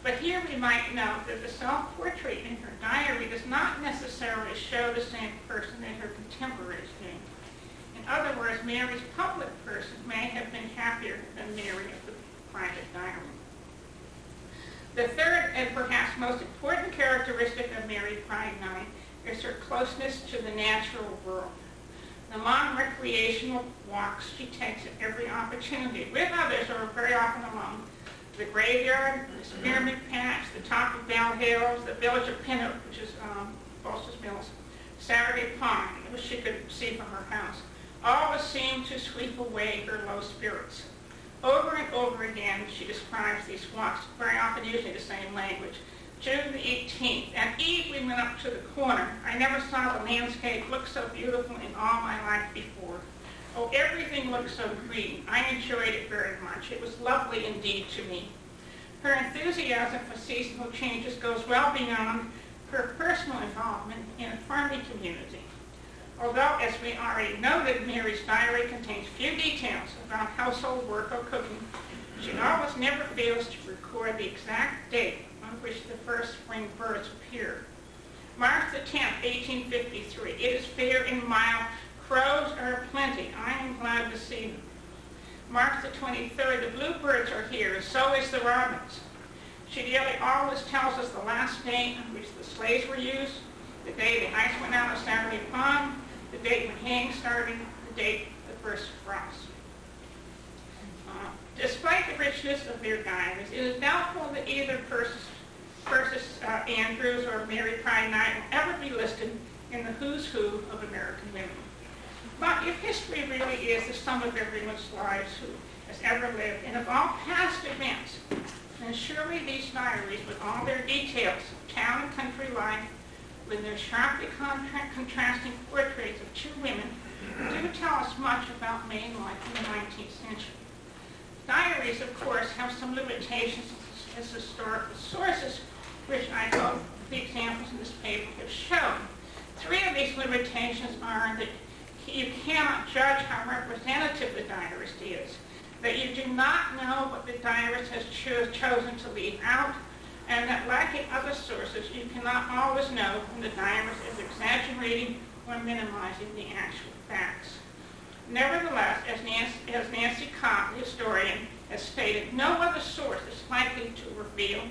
But here we might note that the self-portrait in her diary does not necessarily show the same person that her contemporaries do. In other words, Mary's public person may have been happier than Mary of the private diary. The third and perhaps most important characteristic of Mary Pride 9 is her closeness to the natural world. The long recreational walks she takes at every opportunity, with others or very often alone. The graveyard, the spearmint patch, the top of Bell Hills, the village of Pinnock, which is Bolster's Mills, Saturday Pond, which she could see from her house, always seemed to sweep away her low spirits. Over and over again, she describes these walks, very often using the same language. June the 18th, at eve we went up to the corner. I never saw the landscape look so beautiful in all my life before. Oh, everything looked so green. I enjoyed it very much. It was lovely indeed to me. Her enthusiasm for seasonal changes goes well beyond her personal involvement in a farming community. Although, as we already noted, Mary's diary contains few details about household work or cooking, she almost never fails to record the exact date on which the first spring birds appeared. March the 10th, 1853. It is fair and mild. Crows are plenty. I am glad to see them. March the 23rd. The bluebirds are here, and so is the robins. She nearly always tells us the last day on which the sleighs were used, the day the ice went out of Saturday Pond, the date when haying started, the date of the first frost. Despite the richness of their diaries, it is doubtful that either Persis Andrews or Mary Pride 9 will ever be listed in the who's who of American women. But if history really is the sum of everyone's lives who has ever lived, and of all past events, then surely these diaries, with all their details of town and country life, with their sharply contrasting portraits of two women, do tell us much about Maine life in the 19th century. Diaries, of course, have some limitations as historical sources, which I hope the examples in this paper have shown. Three of these limitations are that you cannot judge how representative the diarist is, that you do not know what the diarist has chosen to leave out, and that, lacking other sources, you cannot always know when the diarist is exaggerating or minimizing the actual facts. Nevertheless, as Nancy Cobb, the historian, has stated, no other source is likely to reveal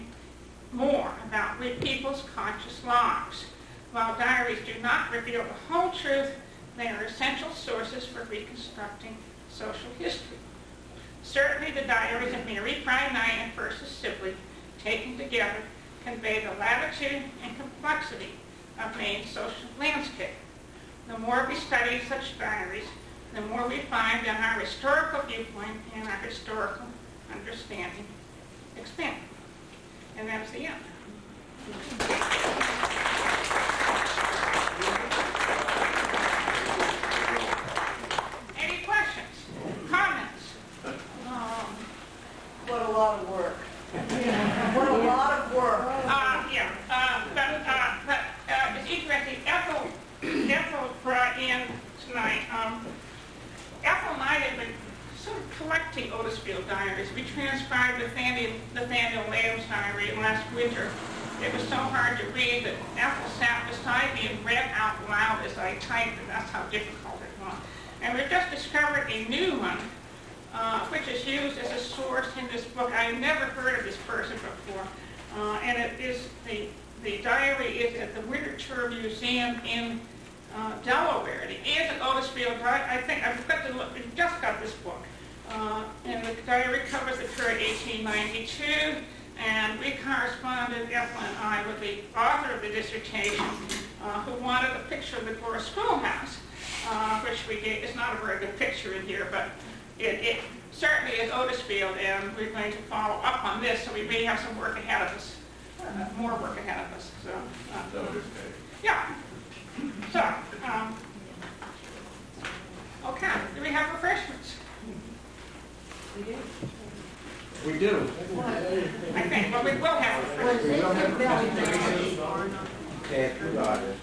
more about people's conscious lives. While diaries do not reveal the whole truth, they are essential sources for reconstructing social history. Certainly the diaries of Mary Pride 9 and Persis Sibley, taken together, convey the latitude and complexity of Maine's social landscape. The more we study such diaries, the more we find that our historical viewpoint and our historical understanding expand. And that's the end. Any questions? Comments? What a lot of work. What a lot of work. But it's interesting. Ethel brought in tonight. Ethel and I had been sort of collecting Otisfield diaries. We transcribed Nathaniel Lamb's diary last winter. It was so hard to read that Ethel sat beside me and read out loud as I typed, and that's how difficult it was. And we've just discovered a new one, which is used as a source in this book. I had never heard of this person before, and it is the diary is at the Winter Tour Museum in Delaware. It is an Otisfield diary. I think I've got to look. We just got this book, and the diary covers the period 1892. And we corresponded, Ethel and I, with the author of the dissertation, who wanted a picture of the Gore schoolhouse, which we gave. It's not a very good picture in here, but it certainly is Otisfield, and we're going to follow up on this, so we may have some work ahead of us, more work ahead of us. So, yeah. So, okay. Do we have refreshments? We do. We do. I think. Well, we will have refreshments. Okay, 2 orders.